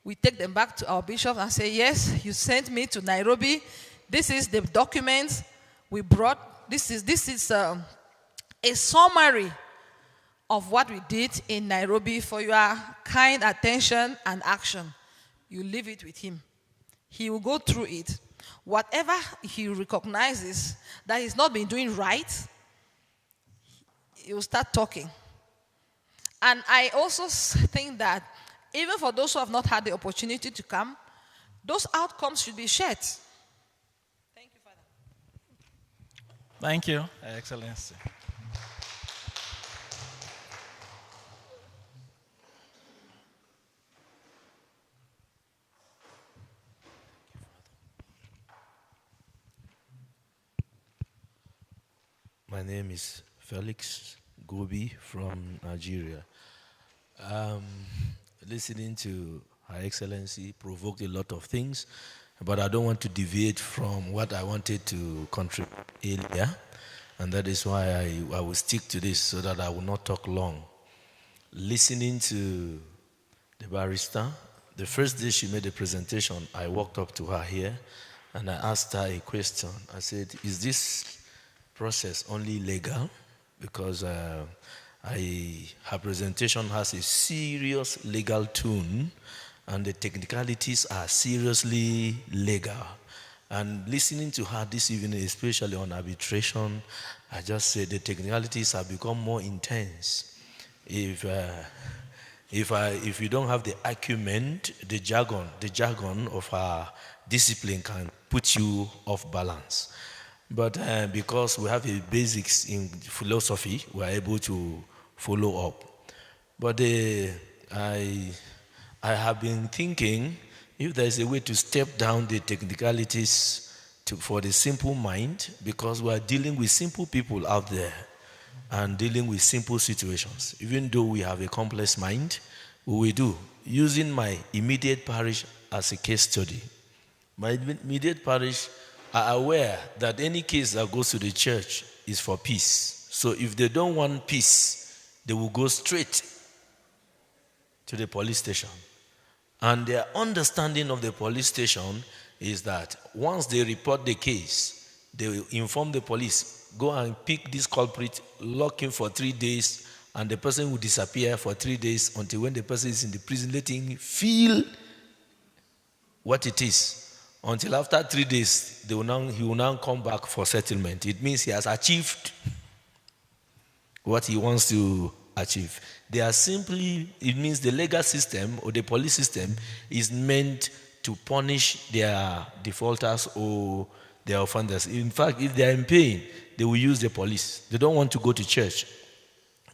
we take them back to our bishop and say, yes, you sent me to Nairobi. This is the document we brought. This is a summary of what we did in Nairobi for your kind attention and action. You leave it with him. He will go through it. Whatever he recognizes that he's not been doing right, he will start talking. And I also think that even for those who have not had the opportunity to come, those outcomes should be shared. Thank you, Father. Thank you, Excellency. My name is Felix Gobi from Nigeria. Listening to Her Excellency provoked a lot of things, but I don't want to deviate from what I wanted to contribute earlier, and that is why I will stick to this so that I will not talk long. Listening to the barrister, the first day she made a presentation, I walked up to her here and I asked her a question. I said, is this process only legal? Because her presentation has a serious legal tone and the technicalities are seriously legal. And listening to her this evening, especially on arbitration, I just said the technicalities have become more intense. If you don't have the acumen, the jargon of her discipline can put you off balance. But because we have a basics in philosophy, we are able to follow up. But I have been thinking if there is a way to step down the technicalities for the simple mind, because we are dealing with simple people out there and dealing with simple situations. Even though we have a complex mind, we do. Using my immediate parish as a case study. My immediate parish are aware that any case that goes to the church is for peace. So if they don't want peace, they will go straight to the police station. And their understanding of the police station is that once they report the case, they will inform the police, go and pick this culprit, lock him for 3 days, and the person will disappear for 3 days until when the person is in the prison, letting him feel what it is. Until after 3 days, he will now come back for settlement. It means he has achieved what he wants to achieve. They are simply, it means the legal system or the police system is meant to punish their defaulters or their offenders. In fact, if they are in pain, they will use the police. They don't want to go to church.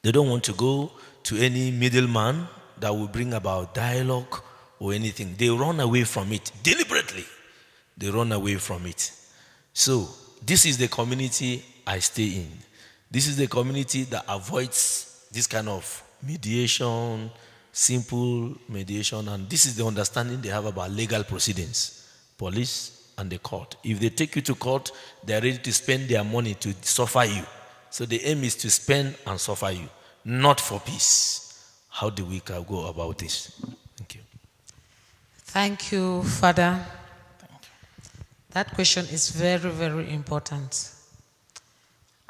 They don't want to go to any middleman that will bring about dialogue or anything. They run away from it deliberately. They run away from it. So, this is the community I stay in. This is the community that avoids this kind of mediation, simple mediation, and this is the understanding they have about legal proceedings, police and the court. If they take you to court, they are ready to spend their money to suffer you. So the aim is to spend and suffer you, not for peace. How do we go about this? Thank you. Thank you, Father. That question is very, very important.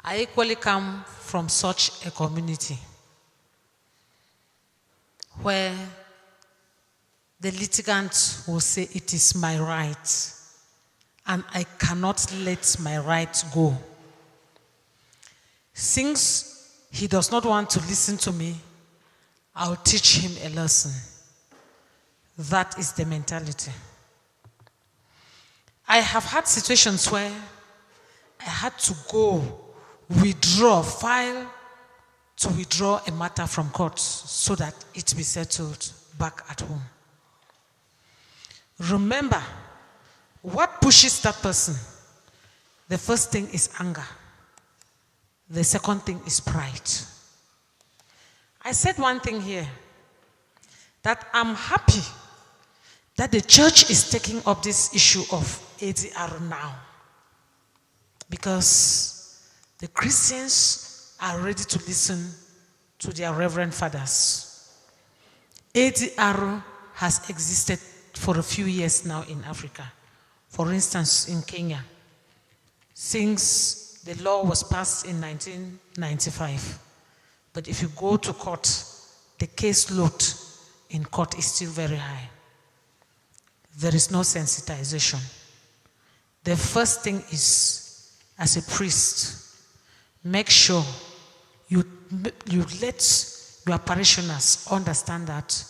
I equally come from such a community where the litigant will say it is my right and I cannot let my right go. Since he does not want to listen to me, I'll teach him a lesson. That is the mentality. I have had situations where I had to go file to withdraw a matter from court so that it be settled back at home. Remember, what pushes that person? The first thing is anger. The second thing is pride. I said one thing here, that I'm happy that the church is taking up this issue of ADR now, because the Christians are ready to listen to their reverend fathers. ADR has existed for a few years now in Africa. For instance, in Kenya, since the law was passed in 1995. But if you go to court, the caseload in court is still very high. There is no sensitization. The first thing is, as a priest, make sure you let your parishioners understand that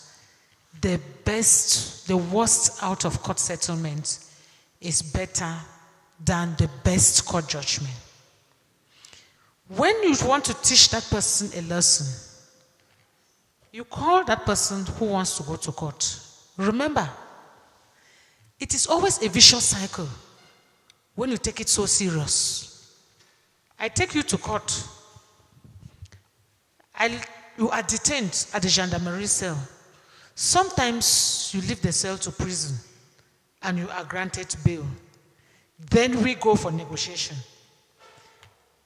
the worst out of court settlement is better than the best court judgment. When you want to teach that person a lesson, you call that person who wants to go to court. Remember, it is always a vicious cycle when you take it so serious. I take you to court. You are detained at the gendarmerie cell. Sometimes you leave the cell to prison and you are granted bail. Then we go for negotiation.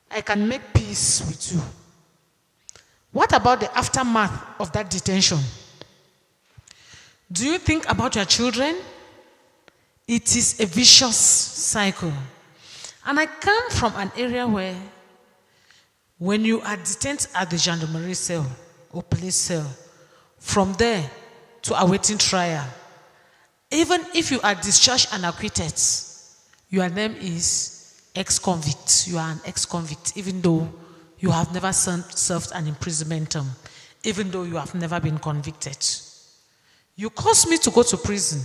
I can make peace with you. What about the aftermath of that detention? Do you think about your children? It is a vicious cycle. And I come from an area where when you are detained at the gendarmerie cell or police cell, from there to awaiting trial, even if you are discharged and acquitted, your name is ex-convict. You are an ex-convict, even though you have never served an imprisonment term, even though you have never been convicted. You caused me to go to prison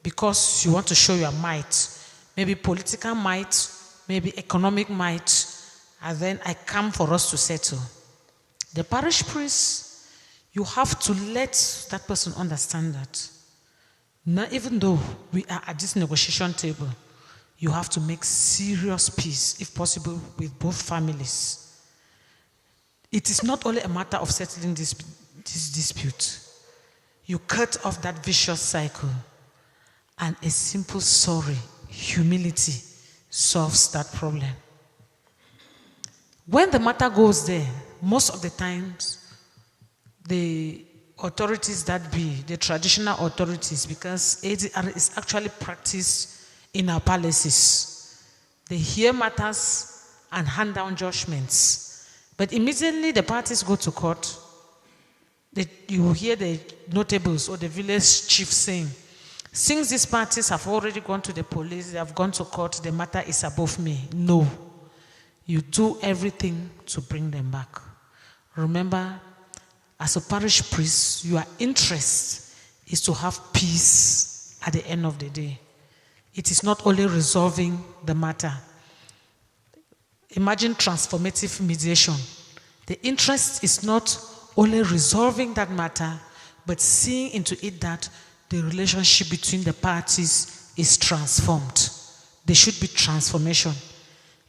because you want to show your might, maybe political might, maybe economic might, and then I come for us to settle. The parish priest, you have to let that person understand that. Now, even though we are at this negotiation table, you have to make serious peace, if possible, with both families. It is not only a matter of settling this dispute. You cut off that vicious cycle, and a simple sorry, humility, solves that problem. When the matter goes there, most of the times, the authorities that be, the traditional authorities, because ADR is actually practiced in our palaces. They hear matters and hand down judgments. But immediately the parties go to court, you hear the notables or the village chief saying, since these parties have already gone to the police, they have gone to court, the matter is above me. No. You do everything to bring them back. Remember, as a parish priest, your interest is to have peace at the end of the day. It is not only resolving the matter. Imagine transformative mediation. The interest is not only resolving that matter, but seeing into it that the relationship between the parties is transformed. There should be transformation.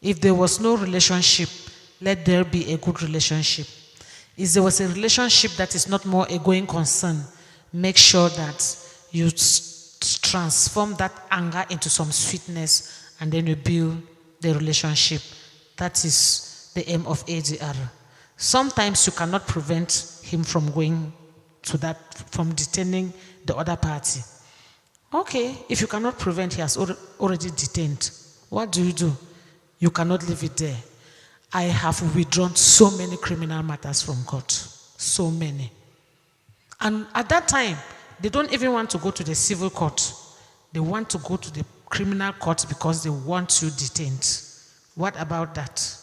If there was no relationship, let there be a good relationship. If there was a relationship that is not more a going concern, make sure that you transform that anger into some sweetness, and then you build the relationship. That is the aim of ADR. Sometimes you cannot prevent him from going to that, from detaining the other party. Okay, if you cannot prevent, he has already detained. What do? You cannot leave it there. I have withdrawn so many criminal matters from court. So many. And at that time, they don't even want to go to the civil court. They want to go to the criminal court because they want you detained. What about that?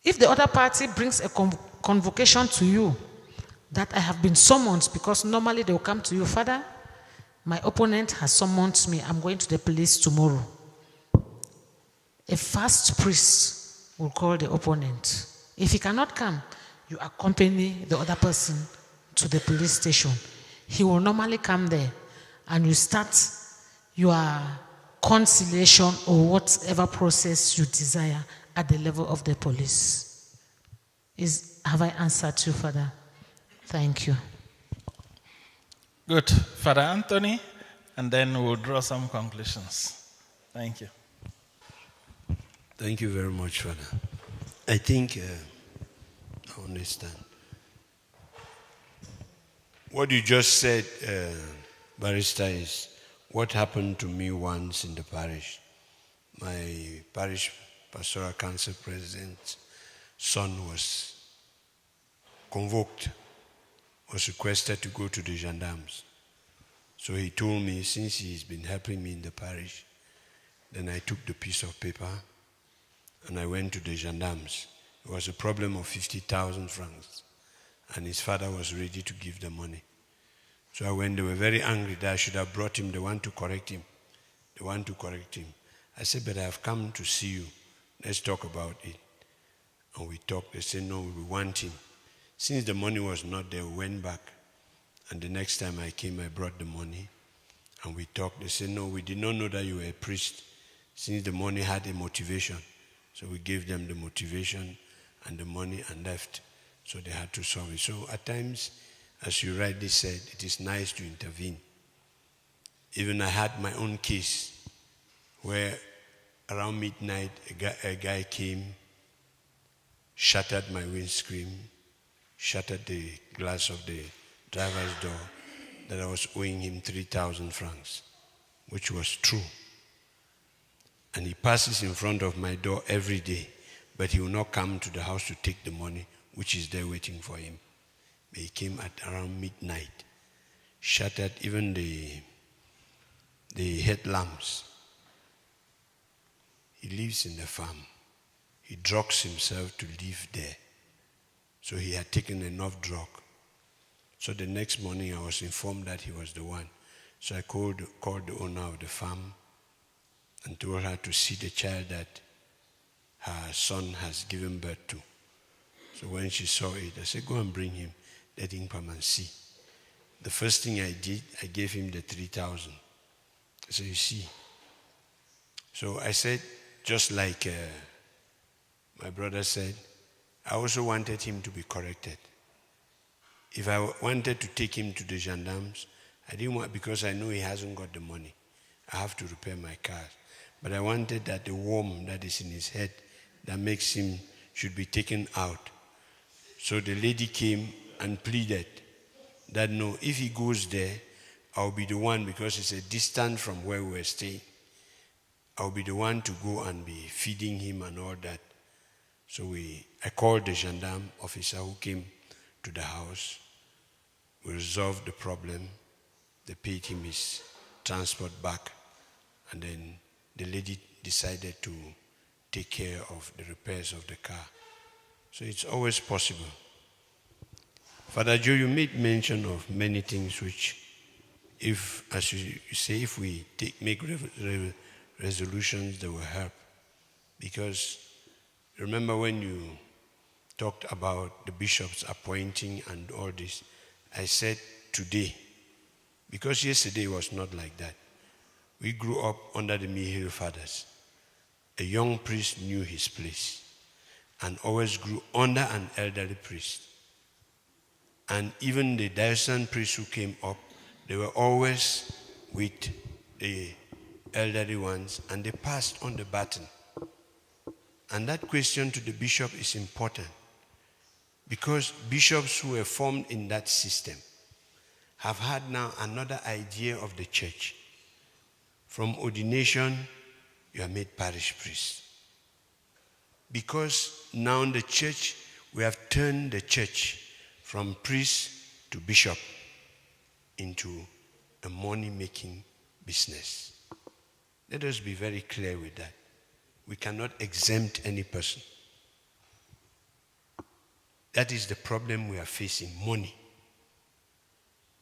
If the other party brings a convocation to you that I have been summoned, because normally they will come to you, Father, my opponent has summoned me. I'm going to the police tomorrow. A fast priest will call the opponent. If he cannot come, you accompany the other person to the police station. He will normally come there and you start your conciliation or whatever process you desire at the level of the police. Have I answered you, Father? Thank you. Good. Father Anthony, and then we'll draw some conclusions. Thank you. Thank you very much, Father. I think I understand. What you just said, Barrister, is what happened to me once in the parish. My parish pastoral council president's son was convoked, was requested to go to the gendarmes. So he told me, since he's been helping me in the parish, then I took the piece of paper and I went to the gendarmes. It was a problem of 50,000 francs. and his father was ready to give the money. So when they were very angry that I should have brought him, they want to correct him. I said, but I have come to see you. Let's talk about it. And we talked. They said, no, we want him. Since the money was not there, we went back. And the next time I came, I brought the money. And we talked. They said, no, we did not know that you were a priest. Since the money had a motivation. So we gave them the motivation and the money and left. So they had to solve it. So at times, as you rightly said, it is nice to intervene. Even I had my own case where around midnight a guy came, shattered my windscreen, shattered the glass of the driver's door, that I was owing him 3,000 francs, which was true. And he passes in front of my door every day, but he will not come to the house to take the money, which is there waiting for him. But he came at around midnight, shattered even the headlamps. He lives in the farm. He drugs himself to live there. So he had taken enough drug. So the next morning I was informed that he was the one. So I called the owner of the farm and told her to see the child that her son has given birth to. So when she saw it, I said, go and bring him. Let him come and see. The first thing I did, I gave him the 3,000. I said, you see. So I said, just like my brother said, I also wanted him to be corrected. If I wanted to take him to the gendarmes, I didn't want, because I know he hasn't got the money. I have to repair my car. But I wanted that the worm that is in his head that makes him should be taken out. So the lady came and pleaded that no, if he goes there, I'll be the one, because it's a distance from where we were staying. I'll be the one to go and be feeding him and all that. So I called the gendarme officer who came to the house. We resolved the problem. They paid him his transport back. And then the lady decided to take care of the repairs of the car. So it's always possible. Father Joe, you made mention of many things which, if, as you say, if we make resolutions, they will help. Because remember when you talked about the bishops appointing and all this, I said today, because yesterday was not like that. We grew up under the Mihiri fathers. A young priest knew his place and always grew under an elderly priest. And even the diocesan priests who came up, they were always with the elderly ones, and they passed on the baton. And that question to the bishop is important, because bishops who were formed in that system have had now another idea of the church. From ordination, you are made parish priest. Because now in the church, we have turned the church from priest to bishop into a money-making business. Let us be very clear with that. We cannot exempt any person. That is the problem we are facing, money.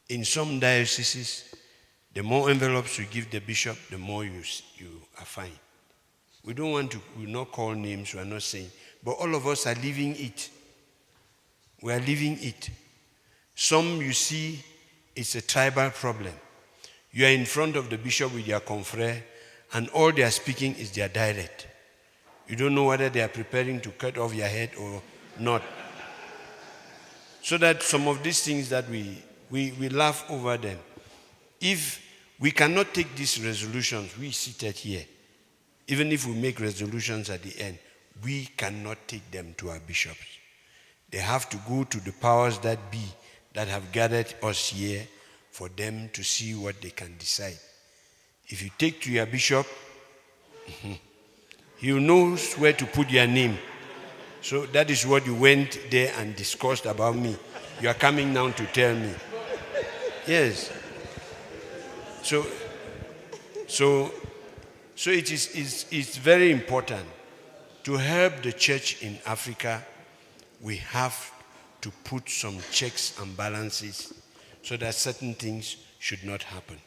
In some dioceses, the more envelopes you give the bishop, the more you are fined. We don't want to, we will not call names, we are not saying, but all of us are living it. We are living it. Some, you see, it's a tribal problem. You are in front of the bishop with your confrere, and all they are speaking is their dialect. You don't know whether they are preparing to cut off your head or not. So that some of these things that we laugh over them. If we cannot take these resolutions, we seated here, even if we make resolutions at the end, we cannot take them to our bishops. They have to go to the powers that be that have gathered us here for them to see what they can decide. If you take to your bishop, he knows where to put your name. So that is what you went there and discussed about me. You are coming now to tell me. Yes. So it's very important to help the church in Africa. We have to put some checks and balances so that certain things should not happen.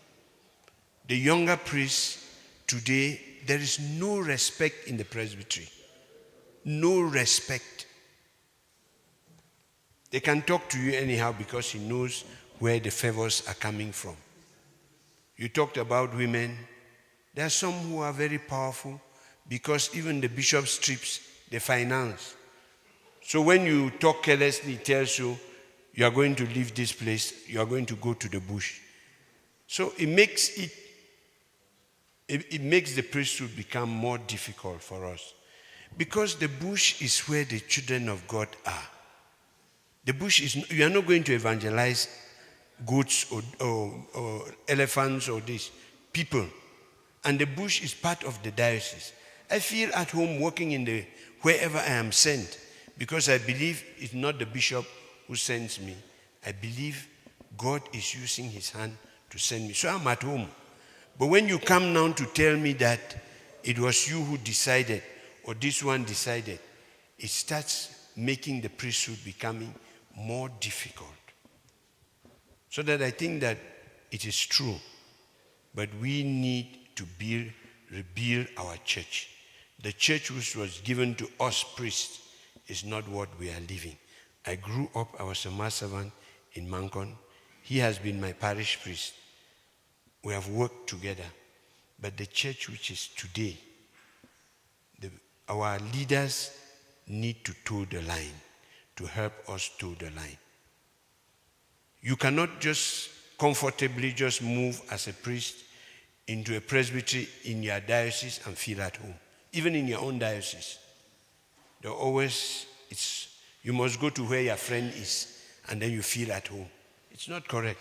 The younger priests today, there is no respect in the presbytery. No respect. They can talk to you anyhow because he knows where the favors are coming from. You talked about women. There are some who are very powerful because even the bishop strips the finance. So when you talk carelessly, he tells you, you are going to leave this place, you are going to go to the bush. So it makes the priesthood become more difficult for us. Because the bush is where the children of God are. The bush is, you are not going to evangelize goats or elephants or these people. And the bush is part of the diocese. I feel at home working in wherever I am sent, because I believe it's not the bishop who sends me. I believe God is using his hand to send me. So I'm at home. But when you come now to tell me that it was you who decided or this one decided, it starts making the priesthood becoming more difficult. So that I think that it is true, but we need to rebuild our church. The church which was given to us priests is not what we are living. I grew up, I was a mass servant in Manka. He has been my parish priest. We have worked together. But the church which is today, our leaders need to toe the line, to help us toe the line. You cannot just comfortably just move as a priest into a presbytery in your diocese and feel at home. Even in your own diocese. You must go to where your friend is and then you feel at home. It's not correct.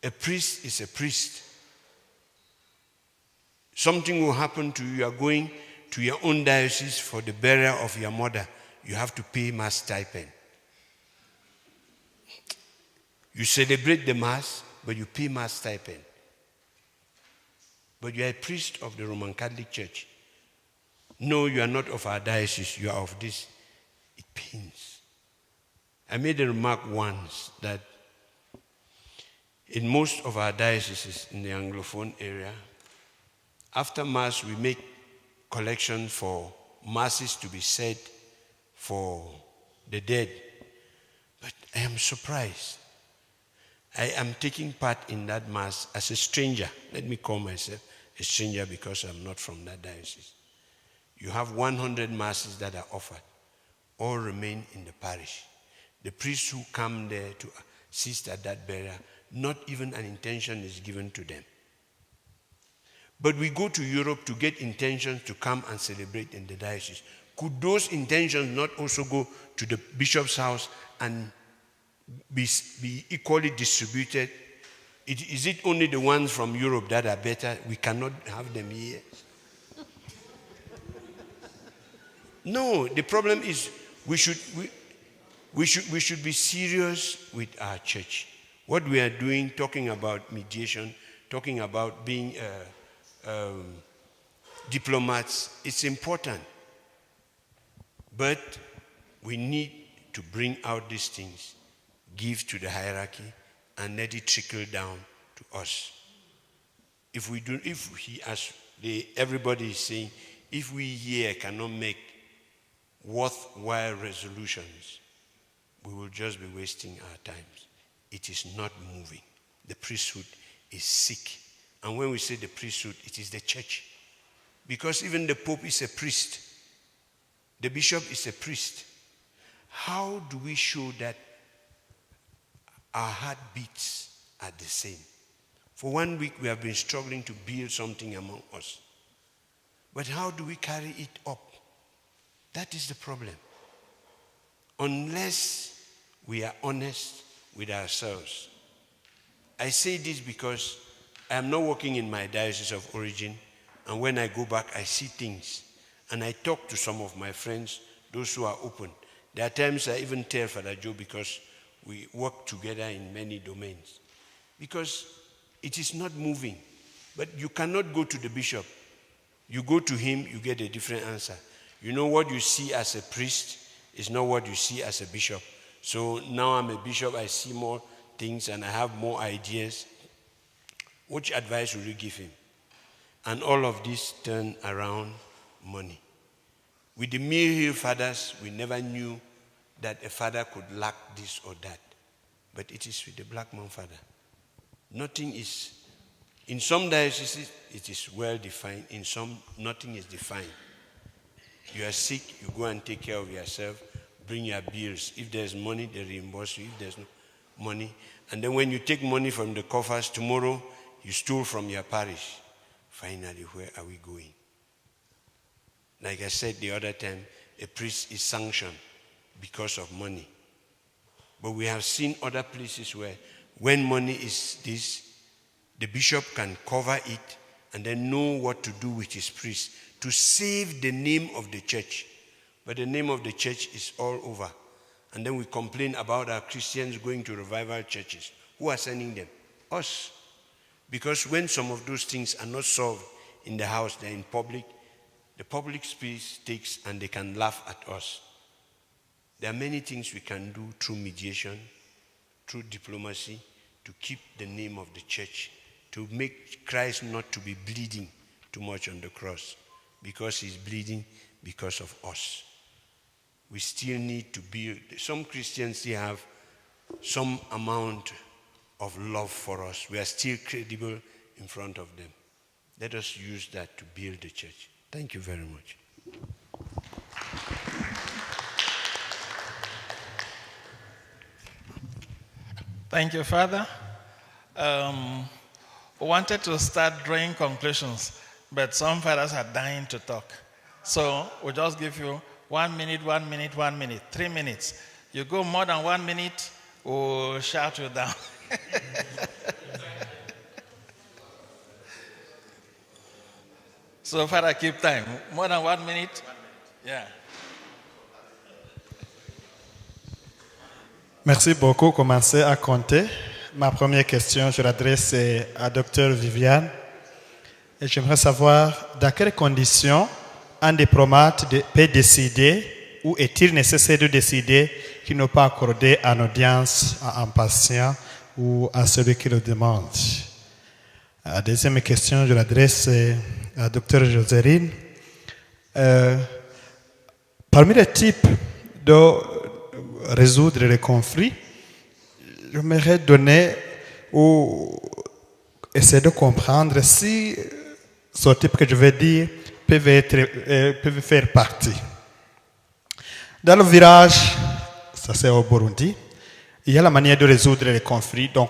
A priest is a priest. Something will happen to you. You are going to your own diocese for the burial of your mother. You have to pay mass stipend. You celebrate the mass, but you pay mass stipend. But you are a priest of the Roman Catholic Church. No, you are not of our diocese, you are of this. It pains. I made a remark once that in most of our dioceses in the Anglophone area, after Mass we make collections for masses to be said for the dead. But I am surprised. I am taking part in that Mass as a stranger. Let me call myself a stranger because I'm not from that diocese. You have 100 masses that are offered. All remain in the parish. The priests who come there to assist at that burial, not even an intention is given to them. But we go to Europe to get intentions to come and celebrate in the diocese. Could those intentions not also go to the bishop's house and be equally distributed? Is it only the ones from Europe that are better? We cannot have them here. No, the problem is we should be serious with our church. What we are doing, talking about mediation, talking about being diplomats, it's important. But we need to bring out these things, give to the hierarchy, and let it trickle down to us. Everybody is saying, if we here cannot make worthwhile resolutions, we will just be wasting our times. It is not moving. The priesthood is sick. And when we say the priesthood, it is the church. Because even the Pope is a priest. The bishop is a priest. How do we show that our heartbeats are the same? For 1 week, we have been struggling to build something among us. But how do we carry it up? That is the problem. Unless we are honest with ourselves. I say this because I am not working in my diocese of origin, and when I go back, I see things. And I talk to some of my friends, those who are open. There are times I even tell Father Joe because we work together in many domains. Because it is not moving. But you cannot go to the bishop. You go to him, you get a different answer. You know what you see as a priest is not what you see as a bishop. So now I'm a bishop, I see more things and I have more ideas. Which advice would you give him? And all of this turn around money. With the Mill Hill fathers, we never knew that a father could lack this or that. But it is with the black man father. Nothing is, in some dioceses, it is well defined. In some, nothing is defined. You are sick, you go and take care of yourself, bring your bills. If there's money, they reimburse you. If there's no money. And then when you take money from the coffers, tomorrow you stole from your parish. Finally, where are we going? Like I said the other time, a priest is sanctioned because of money. But we have seen other places where when money is this, the bishop can cover it and then know what to do with his priest to save the name of the church. But the name of the church is all over. And then we complain about our Christians going to revival churches. Who are sending them? Us. Because when some of those things are not solved in the house, they're in public, the public space takes and they can laugh at us. There are many things we can do through mediation, through diplomacy, to keep the name of the church, to make Christ not to be bleeding too much on the cross, because he's bleeding because of us. We still need to build. Some Christians still have some amount of love for us. We are still credible in front of them. Let us use that to build the church. Thank you very much. Thank you, Father. We wanted to start drawing conclusions, but some fathers are dying to talk. So we'll just give you 1 minute, 1 minute, 1 minute, 3 minutes. You go more than 1 minute, we'll shout you down. So, Father, keep time. More than 1 minute? Yeah. Merci beaucoup. Commencez à compter. Ma première question, je l'adresse à Dr Viviane. Et j'aimerais savoir dans quelles conditions un diplomate peut décider, ou est-il nécessaire de décider qu'il n'a pas accordé une audience à un patient ou à celui qui le demande. La deuxième question, je l'adresse à Dr Rosaline. Parmi les types de résoudre les conflits, j'aimerais donner ou essayer de comprendre si ce type que je vais dire peuvent faire partie. Dans le village, ça c'est au Burundi, il y a la manière de résoudre les conflits dont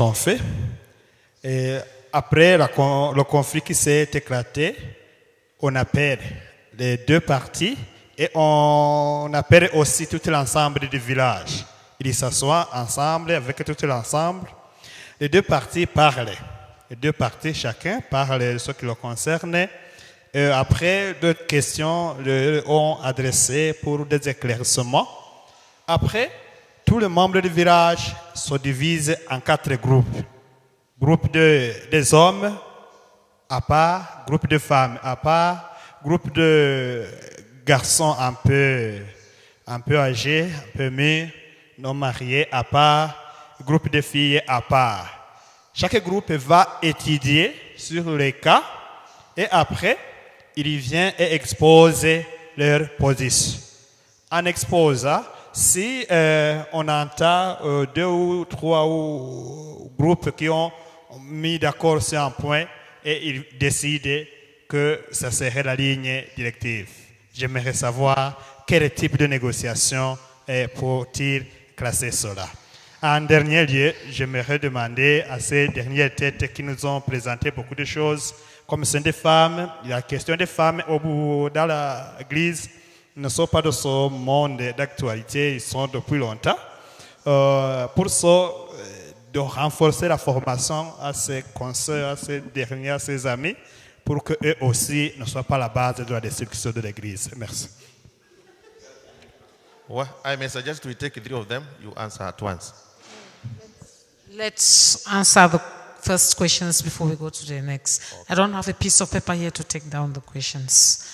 on fait. Et après le conflit qui s'est éclaté, on appelle les deux parties et on appelle aussi tout l'ensemble du village. Ils s'assoient ensemble avec tout l'ensemble. Les deux parties parlent. Les deux parties, chacun parle de ce qui le concerne. Et après, d'autres questions ont adressées pour des éclaircissements. Après, tous les membres du village se divisent en 4 groupes. Groupe des hommes à part, groupe de femmes à part, groupe de garçons un peu âgés, un peu mûrs, non mariés à part, groupe de filles à part. Chaque groupe va étudier sur les cas et après, il vient et expose leur position. En exposant, si on entend 2 ou 3 groupes qui ont mis d'accord sur un point et ils décident que ça serait la ligne directive. J'aimerais savoir quel type de négociation pour-il classer cela. En dernier lieu, j'aimerais demander à ces dernières têtes qui nous ont présenté beaucoup de choses, comme c'est des femmes, la question des femmes dans l'Église ne sont pas de ce monde d'actualité, ils sont depuis longtemps. Pour ça, de renforcer la formation à ces conseils, à ces derniers, à ces amis, pour qu'eux aussi ne soient pas la base de la destruction de l'Église. Merci. Well, I may suggest we take 3 of them. You answer at once. Let's answer the first questions before we go to the next. Okay. I don't have a piece of paper here to take down the questions.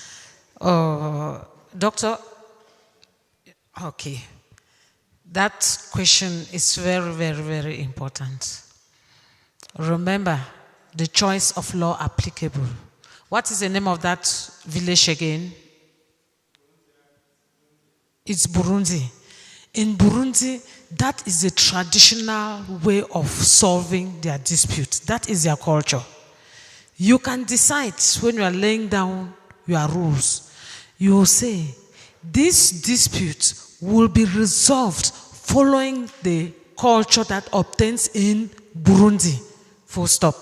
Doctor, okay. That question is very, very, very important. Remember the choice of law applicable. What is the name of that village again? It's Burundi. In Burundi, that is the traditional way of solving their dispute. That is their culture. You can decide when you are laying down your rules. You will say, this dispute will be resolved following the culture that obtains in Burundi. Full stop.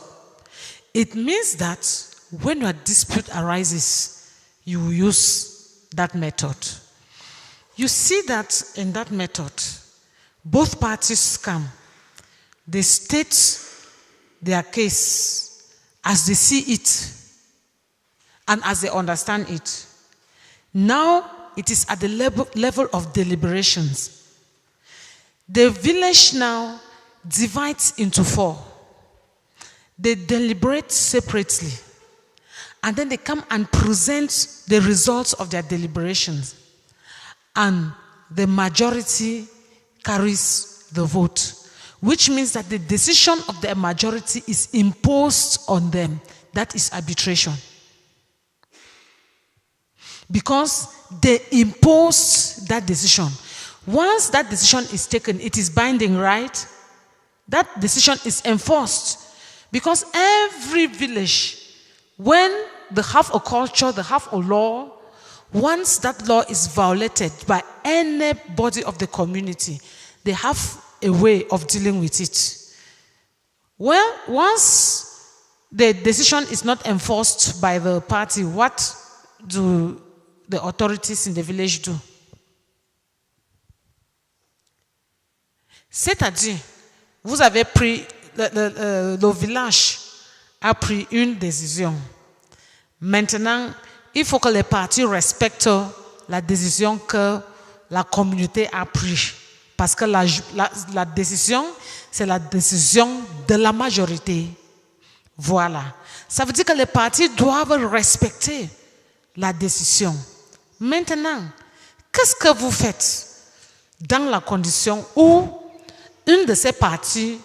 It means that when your dispute arises, you use that method. You see that in that method, both parties come. They state their case as they see it and as they understand it. Now it is at the level of deliberations. The village now divides into 4. They deliberate separately, and then they come and present the results of their deliberations. And the majority carries the vote, which means that the decision of the majority is imposed on them. That is arbitration. Because they imposed that decision. Once that decision is taken, it is binding, right? That decision is enforced. Because every village, when they have a culture, they have a law, once that law is violated by any body of the community, they have a way of dealing with it. Well, once the decision is not enforced by the party, what do the authorities in the village do? C'est-à-dire, vous avez pris, le village a pris une décision. Maintenant, il faut que les partis respectent la décision que la communauté a prise. Parce que la décision, c'est la décision de la majorité. Voilà. Ça veut dire que les partis doivent respecter la décision. Maintenant, qu'est-ce que vous faites dans la condition où une de ces parties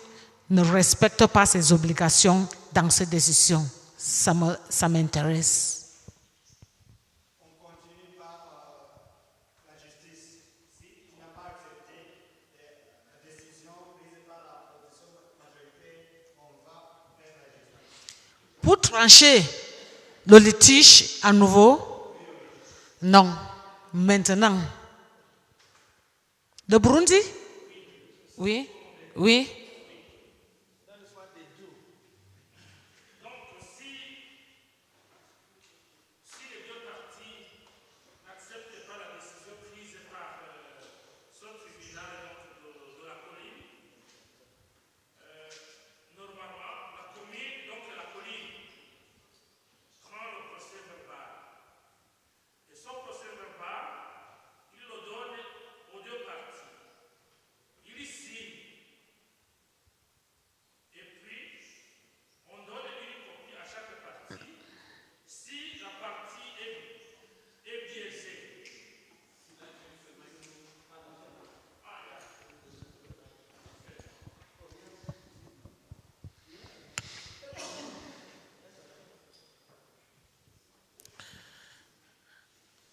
ne respecte pas ses obligations dans ces décisions? Ça m'intéresse. Pour trancher le litige à nouveau? Non. Maintenant. Le Burundi? Oui. Oui.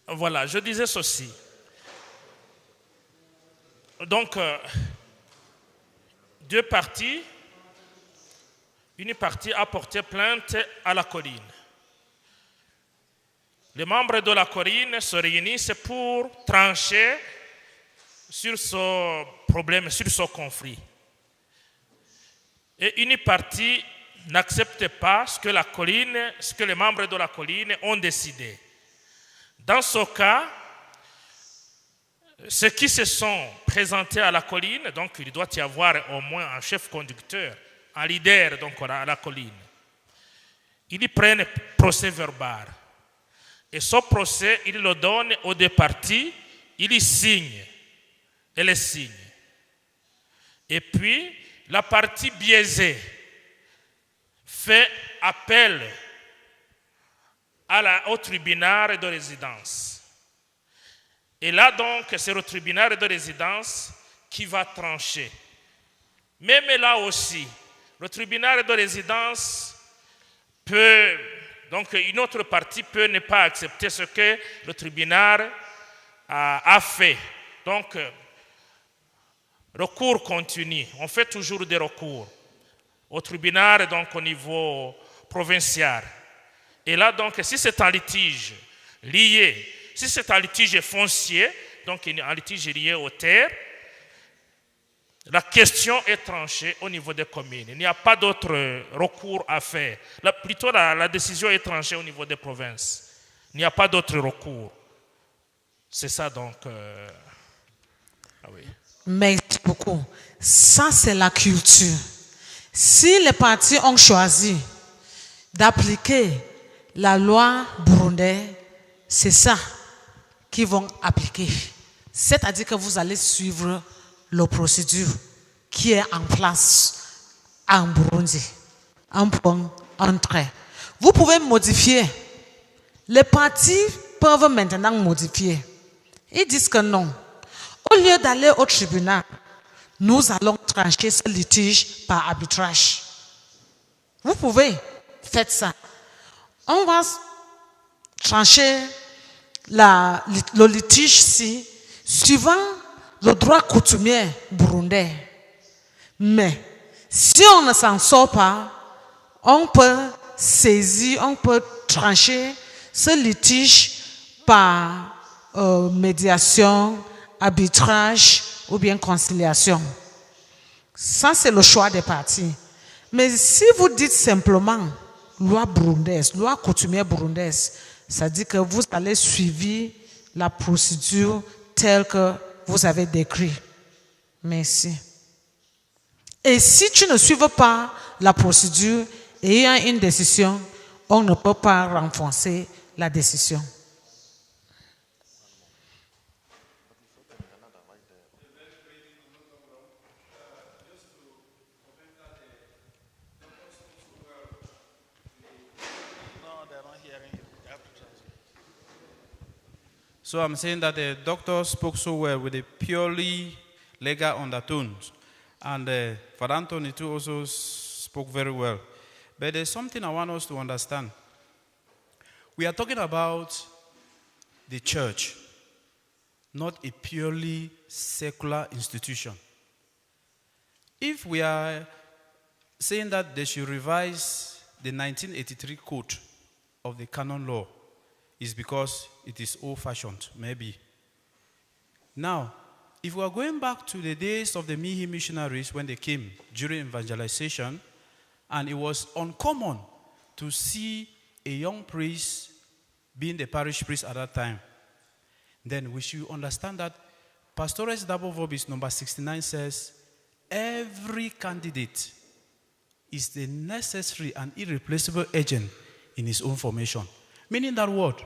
Voilà, je disais ceci. Donc, deux parties. Une partie a porté plainte à la colline. Les membres de la colline se réunissent pour trancher sur ce problème, sur ce conflit. Et une partie n'accepte pas ce que les membres de la colline ont décidé. Dans ce cas, ceux qui se sont présentés à la colline, donc il doit y avoir au moins un chef conducteur, un leader donc à la colline. Ils prennent procès verbal. Et ce procès, ils le donnent aux deux parties, ils signent. Et les signent. Et puis, la partie biaisée fait appel au tribunal de résidence. Et là donc, c'est au tribunal de résidence qui va trancher. Même là aussi, le tribunal de résidence peut, donc une autre partie peut ne pas accepter ce que le tribunal a fait. Donc, recours continue. On fait toujours des recours au tribunal, donc au niveau provincial. Et là, donc, si c'est un litige lié, si c'est un litige foncier, donc un litige lié aux terres, la question est tranchée au niveau des communes. Il n'y a pas d'autre recours à faire. Plutôt, la décision est tranchée au niveau des provinces. Il n'y a pas d'autre recours. C'est ça, donc. Ah oui. Merci beaucoup. Ça, c'est la culture. Si les partis ont choisi d'appliquer la loi burundaise, c'est ça qu'ils vont appliquer. C'est-à-dire que vous allez suivre la procédure qui est en place en Burundi. Un point, un trait. Vous pouvez modifier. Les partis peuvent maintenant modifier. Ils disent que non. Au lieu d'aller au tribunal, nous allons trancher ce litige par arbitrage. Vous pouvez faire ça. On va trancher le litige-ci suivant le droit coutumier burundais. Mais si on ne s'en sort pas, on peut saisir, on peut trancher ce litige par médiation, arbitrage ou bien conciliation. Ça, c'est le choix des partis. Mais si vous dites simplement loi burundaise, loi coutumière burundaise, ça dit que vous allez suivre la procédure telle que vous avez décrit. Merci. Et si tu ne suives pas la procédure et il y a une décision, on ne peut pas renforcer la décision. So I'm saying that the doctor spoke so well with a purely legal undertones. And Father Anthony too also spoke very well. But there's something I want us to understand. We are talking about the church, not a purely secular institution. If we are saying that they should revise the 1983 code of the canon law, is because it is old-fashioned, maybe. Now, if we are going back to the days of the Mihi missionaries when they came during evangelization, and it was uncommon to see a young priest being the parish priest at that time, then we should understand that Pastor's Double Verbis number 69 says, every candidate is the necessary and irreplaceable agent in his own formation. Meaning that what?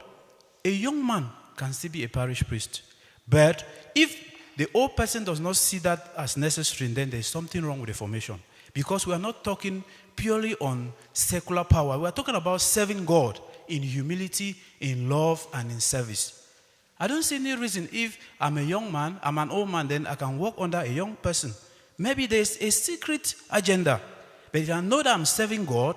A young man can still be a parish priest. But if the old person does not see that as necessary, then there is something wrong with the formation. Because we are not talking purely on secular power. We are talking about serving God in humility, in love, and in service. I don't see any reason if I'm a young man, I'm an old man, then I can work under a young person. Maybe there's a secret agenda. But if I know that I'm serving God,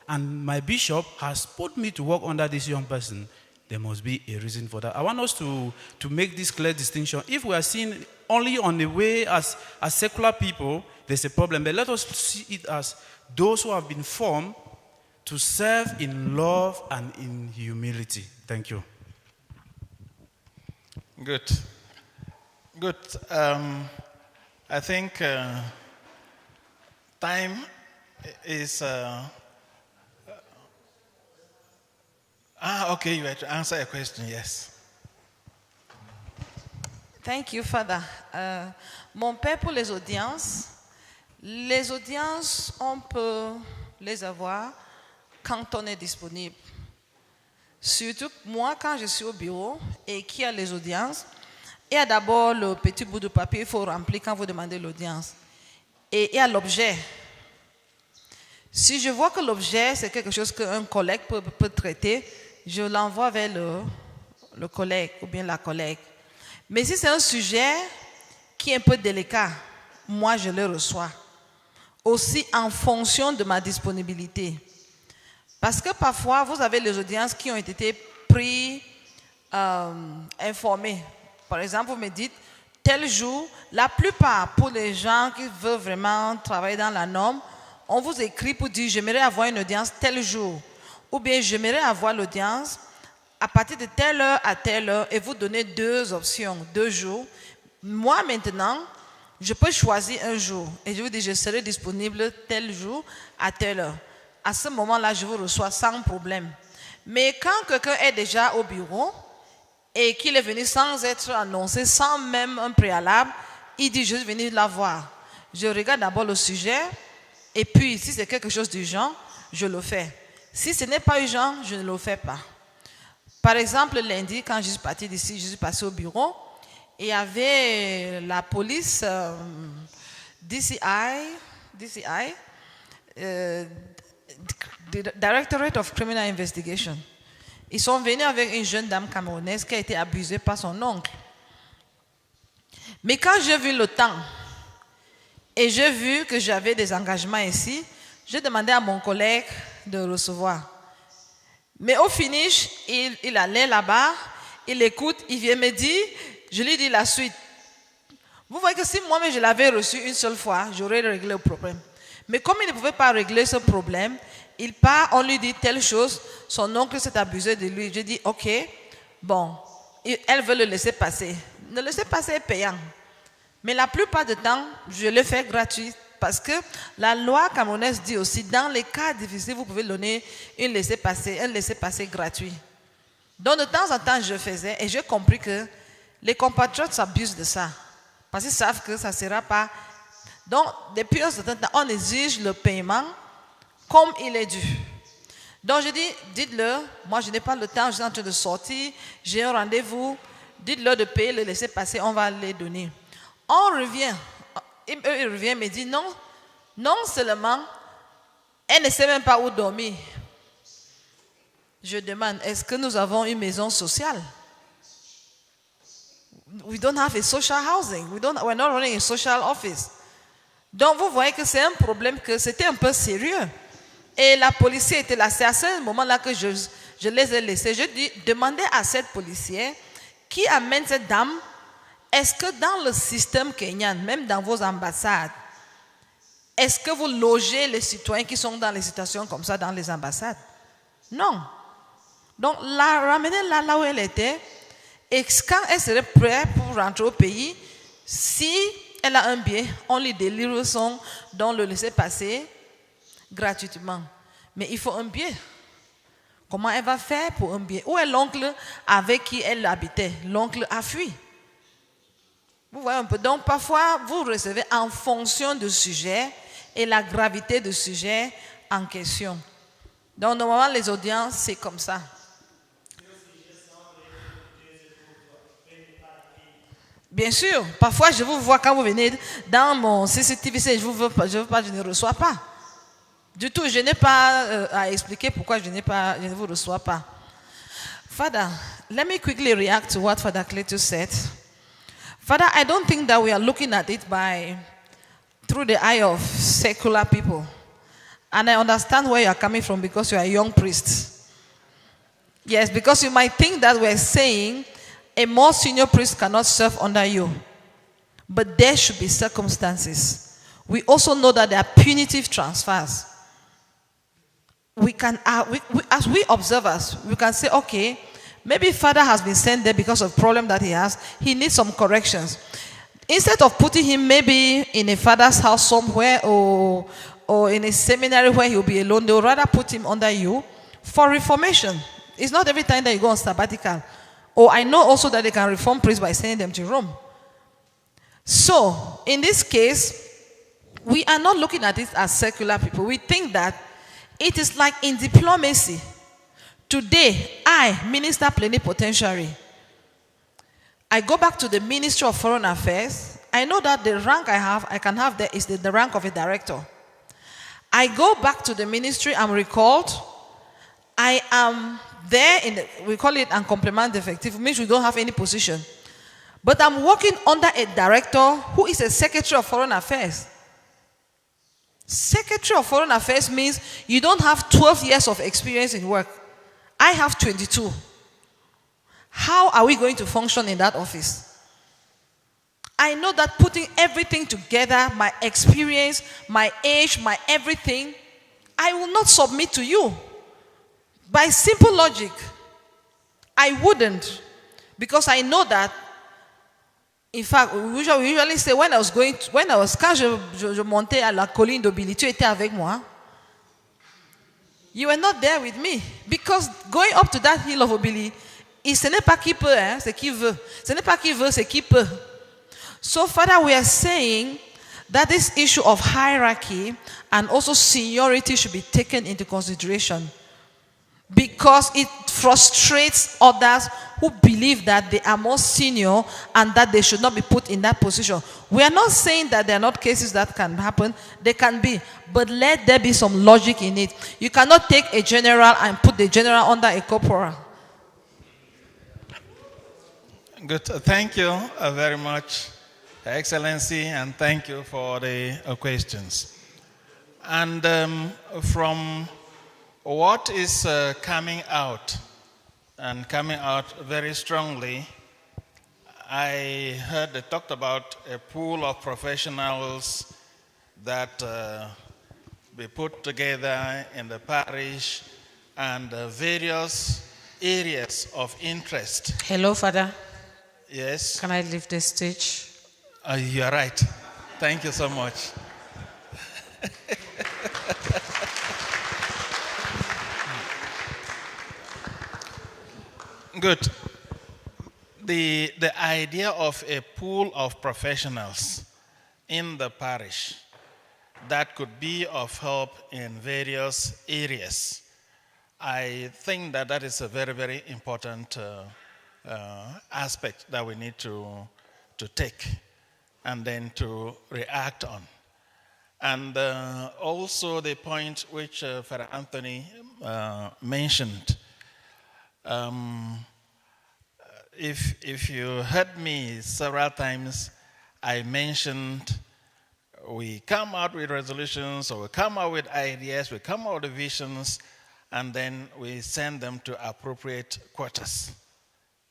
and my bishop has put me to work under this young person, there must be a reason for that. I want us to make this clear distinction. If we are seen only on the way as secular people, there's a problem. But let us see it as those who have been formed to serve in love and in humility. Thank you. Good. Good. I think time is... okay, you have to answer a question, yes. Thank you, Father. Mon père, pour les audiences, on peut les avoir quand on est disponible. Surtout moi, quand je suis au bureau et qu'il y a les audiences, il y a d'abord le petit bout de papier qu'il faut remplir quand vous demandez l'audience. Et il y a l'objet. Si je vois que l'objet, c'est quelque chose qu'un collègue peut traiter, je l'envoie vers le collègue ou bien la collègue. Mais si c'est un sujet qui est un peu délicat, moi je le reçois. Aussi en fonction de ma disponibilité. Parce que parfois, vous avez les audiences qui ont été informées. Par exemple, vous me dites, tel jour, la plupart, pour les gens qui veulent vraiment travailler dans la norme, on vous écrit pour dire, j'aimerais avoir une audience tel jour. Ou bien, j'aimerais avoir l'audience à partir de telle heure à telle heure, et vous donnez 2 options, 2 jours. Moi, maintenant, je peux choisir un jour et je vous dis je serai disponible tel jour à telle heure. À ce moment-là, je vous reçois sans problème. Mais quand quelqu'un est déjà au bureau et qu'il est venu sans être annoncé, sans même un préalable, il dit je suis venu la voir. Je regarde d'abord le sujet et puis si c'est quelque chose d'urgent, je le fais. Si ce n'est pas urgent, je ne le fais pas. Par exemple, lundi, quand je suis partie d'ici, je suis passée au bureau. Il y avait la police, DCI, Directorate of Criminal Investigation. Ils sont venus avec une jeune dame camerounaise qui a été abusée par son oncle. Mais quand j'ai vu le temps et j'ai vu que j'avais des engagements ici, j'ai demandé à mon collègue de recevoir. Mais au finish, il allait là-bas, il écoute, il vient me dire, je lui dis la suite. Vous voyez que si moi-même je l'avais reçu une seule fois, j'aurais réglé le problème. Mais comme il ne pouvait pas régler ce problème, il part, on lui dit telle chose, son oncle s'est abusé de lui. Je dis, ok, bon, elle veut le laisser passer. Le laisser passer est payant. Mais la plupart du temps, je le fais gratuit. Parce que la loi camerounaise dit aussi, dans les cas difficiles, vous pouvez donner un laissez-passer gratuit. Donc de temps en temps, je faisais et j'ai compris que les compatriotes s'abusent de ça. Parce qu'ils savent que ça ne sera pas. Donc, depuis un certain temps, on exige le paiement comme il est dû. Donc, je dis, dites-le, moi je n'ai pas le temps, je suis en train de sortir, j'ai un rendez-vous, dites-le de payer, le laisser passer, on va les donner. On revient, ils reviennent et me disent non seulement, elle ne sait même pas où dormir. Je demande, est-ce que nous avons une maison sociale? We don't have a social housing. We're not running a social office. Donc vous voyez que c'est un problème, que c'était un peu sérieux. Et la policière était là. C'est à ce moment-là que je les ai laissés. Je dis, demandez à cette policière qui amène cette dame. Est-ce que dans le système kenyan, même dans vos ambassades, est-ce que vous logez les citoyens qui sont dans les situations comme ça dans les ambassades? Non. Donc la ramener là où elle était. Et quand elle serait prête pour rentrer au pays, si elle a un bien, on lui délivre son don, le laisser passer gratuitement. Mais il faut un bien. Comment elle va faire pour un bien? Où est l'oncle avec qui elle habitait? L'oncle a fui. Vous voyez un peu. Donc parfois, vous recevez en fonction du sujet et la gravité du sujet en question. Donc normalement, les audiences, c'est comme ça. Bien sûr, parfois je vous vois quand vous venez dans mon CCTV, je ne reçois pas. Du tout, je n'ai pas à expliquer pourquoi je ne vous reçois pas. Father, let me quickly react to what Father Cletus said. Father, I don't think that we are looking at it through the eye of secular people. And I understand where you are coming from because you are a young priest. Yes, because you might think that we're saying a more senior priest cannot serve under you. But there should be circumstances. We also know that there are punitive transfers. We can, as we observers, we can say, okay, maybe father has been sent there because of problem that he has. He needs some corrections. Instead of putting him maybe in a father's house somewhere or in a seminary where he'll be alone, they'll rather put him under you for reformation. It's not every time that you go on sabbatical. Or I know also that they can reform priests by sending them to Rome. So, in this case, we are not looking at it as secular people. We think that it is like in diplomacy. Today, I, Minister Plenipotentiary, I go back to the Ministry of Foreign Affairs. I know that the rank I can have there is the rank of a director. I go back to the ministry, I'm recalled. I am there we call it un complément d'effectif, which means we don't have any position. But I'm working under a director who is a Secretary of Foreign Affairs. Secretary of Foreign Affairs means you don't have 12 years of experience in work. I have 22. How are we going to function in that office? I know that putting everything together, my experience, my age, my everything, I will not submit to you. By simple logic, I wouldn't. Because I know that, in fact, we usually say, quand je montais à la colline d'Obili, tu étais avec moi. You were not there with me. Because going up to that hill of Obili, ce n'est pas qui peut, hein, c'est qui veut. Ce n'est pas qui veut, c'est qui peut. So, Father, we are saying that this issue of hierarchy and also seniority should be taken into consideration, because it frustrates others who believe that they are more senior and that they should not be put in that position. We are not saying that there are not cases that can happen. They can be. But let there be some logic in it. You cannot take a general and put the general under a corporal. Good. Thank you very much, Excellency, and thank you for the questions. And from what is coming out, and coming out very strongly, I heard they talked about a pool of professionals that be put together in the parish and various areas of interest. Hello, Father. Yes? Can I leave the stage? You are right. Thank you so much. Good. The idea of a pool of professionals in the parish that could be of help in various areas, I think that that is a very, very important aspect that we need to take and then to react on. And also the point which Father Anthony mentioned. If you heard me several times, I mentioned we come out with resolutions, or we come out with ideas, we come out with visions, and then we send them to appropriate quarters.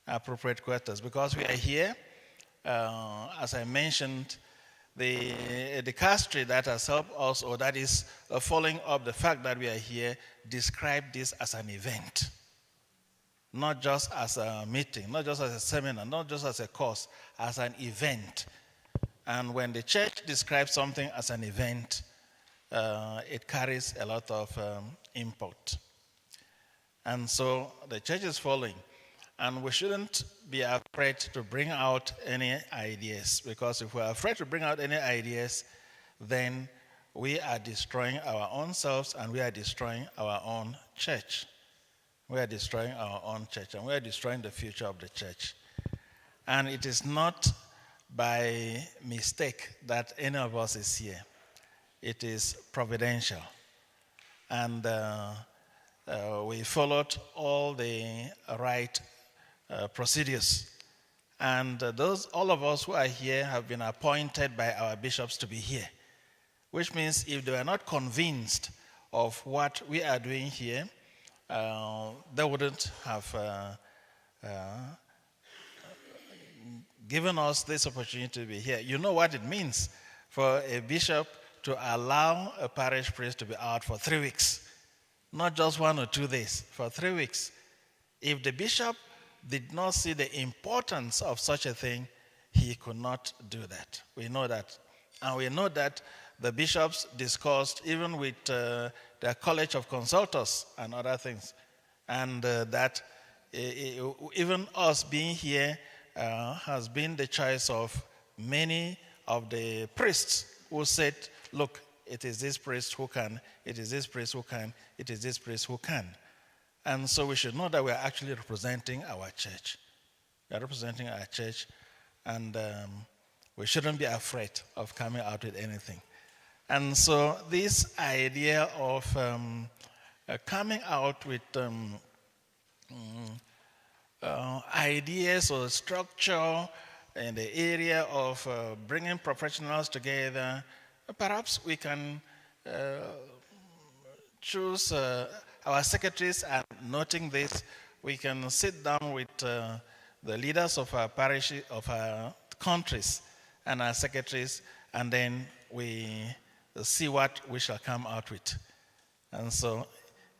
Appropriate quarters, because we are here, as I mentioned, the dicastery that has helped us, or that is following up the fact that we are here, describe this as an event. Not just as a meeting, not just as a seminar, not just as a course, as an event. And when the church describes something as an event, it carries a lot of import. And so the church is following. And we shouldn't be afraid to bring out any ideas, because if we're afraid to bring out any ideas, then we are destroying our own selves and we are destroying our own church. We are destroying our own church, and we are destroying the future of the church. And it is not by mistake that any of us is here. It is providential. And we followed all the right procedures. And all of us who are here have been appointed by our bishops to be here, which means if they are not convinced of what we are doing here, they wouldn't have given us this opportunity to be here. You know what it means for a bishop to allow a parish priest to be out for 3 weeks, not just 1 or 2 days, for 3 weeks. If the bishop did not see the importance of such a thing, he could not do that. We know that. And we know that the bishops discussed even with their College of Consultors and other things. And that even us being here has been the choice of many of the priests who said, look, it is this priest who can, it is this priest who can, it is this priest who can. And so we should know that we are actually representing our church. We are representing our church, and we shouldn't be afraid of coming out with anything. And so this idea of coming out with ideas or structure in the area of bringing professionals together, perhaps we can choose our secretaries, and noting this, we can sit down with the leaders of our parish, of our countries, and our secretaries, and then we see what we shall come out with. And so,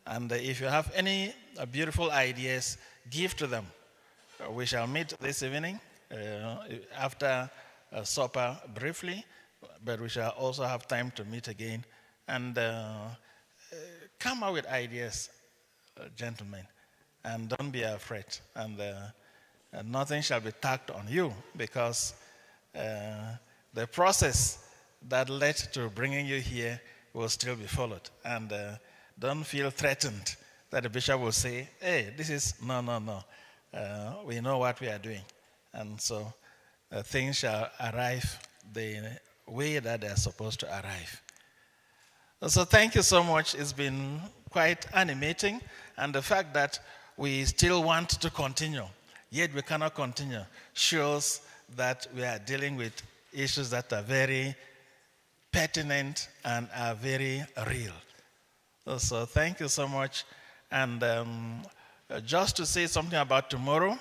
and if you have any beautiful ideas, give to them. We shall meet this evening after supper briefly, but we shall also have time to meet again and come up with ideas, gentlemen, and don't be afraid. And nothing shall be tacked on you, because the process that led to bringing you here will still be followed. And don't feel threatened that the bishop will say, hey, this is, no. We know what we are doing. And so things shall arrive the way that they are supposed to arrive. So thank you so much. It's been quite animating. And the fact that we still want to continue, yet we cannot continue, shows that we are dealing with issues that are very pertinent and are very real. So thank you so much. And just to say something about tomorrow,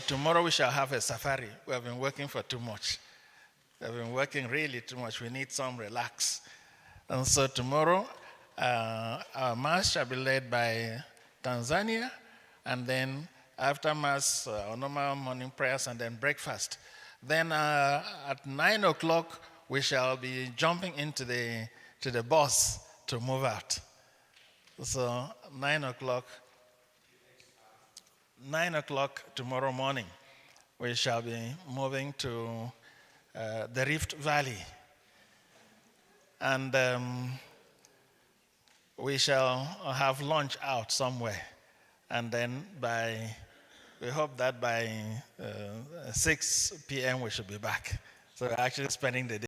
tomorrow we shall have a safari. We have been working for too much. We have been working really too much. We need some relax. And so tomorrow, our mass shall be led by Tanzania, and then after mass, our normal morning prayers, and then breakfast. Then at 9 o'clock, we shall be jumping into the bus to move out. So 9 o'clock tomorrow morning, we shall be moving to the Rift Valley. And we shall have lunch out somewhere. And then we hope that by 6 p.m. we should be back. So we're actually spending the day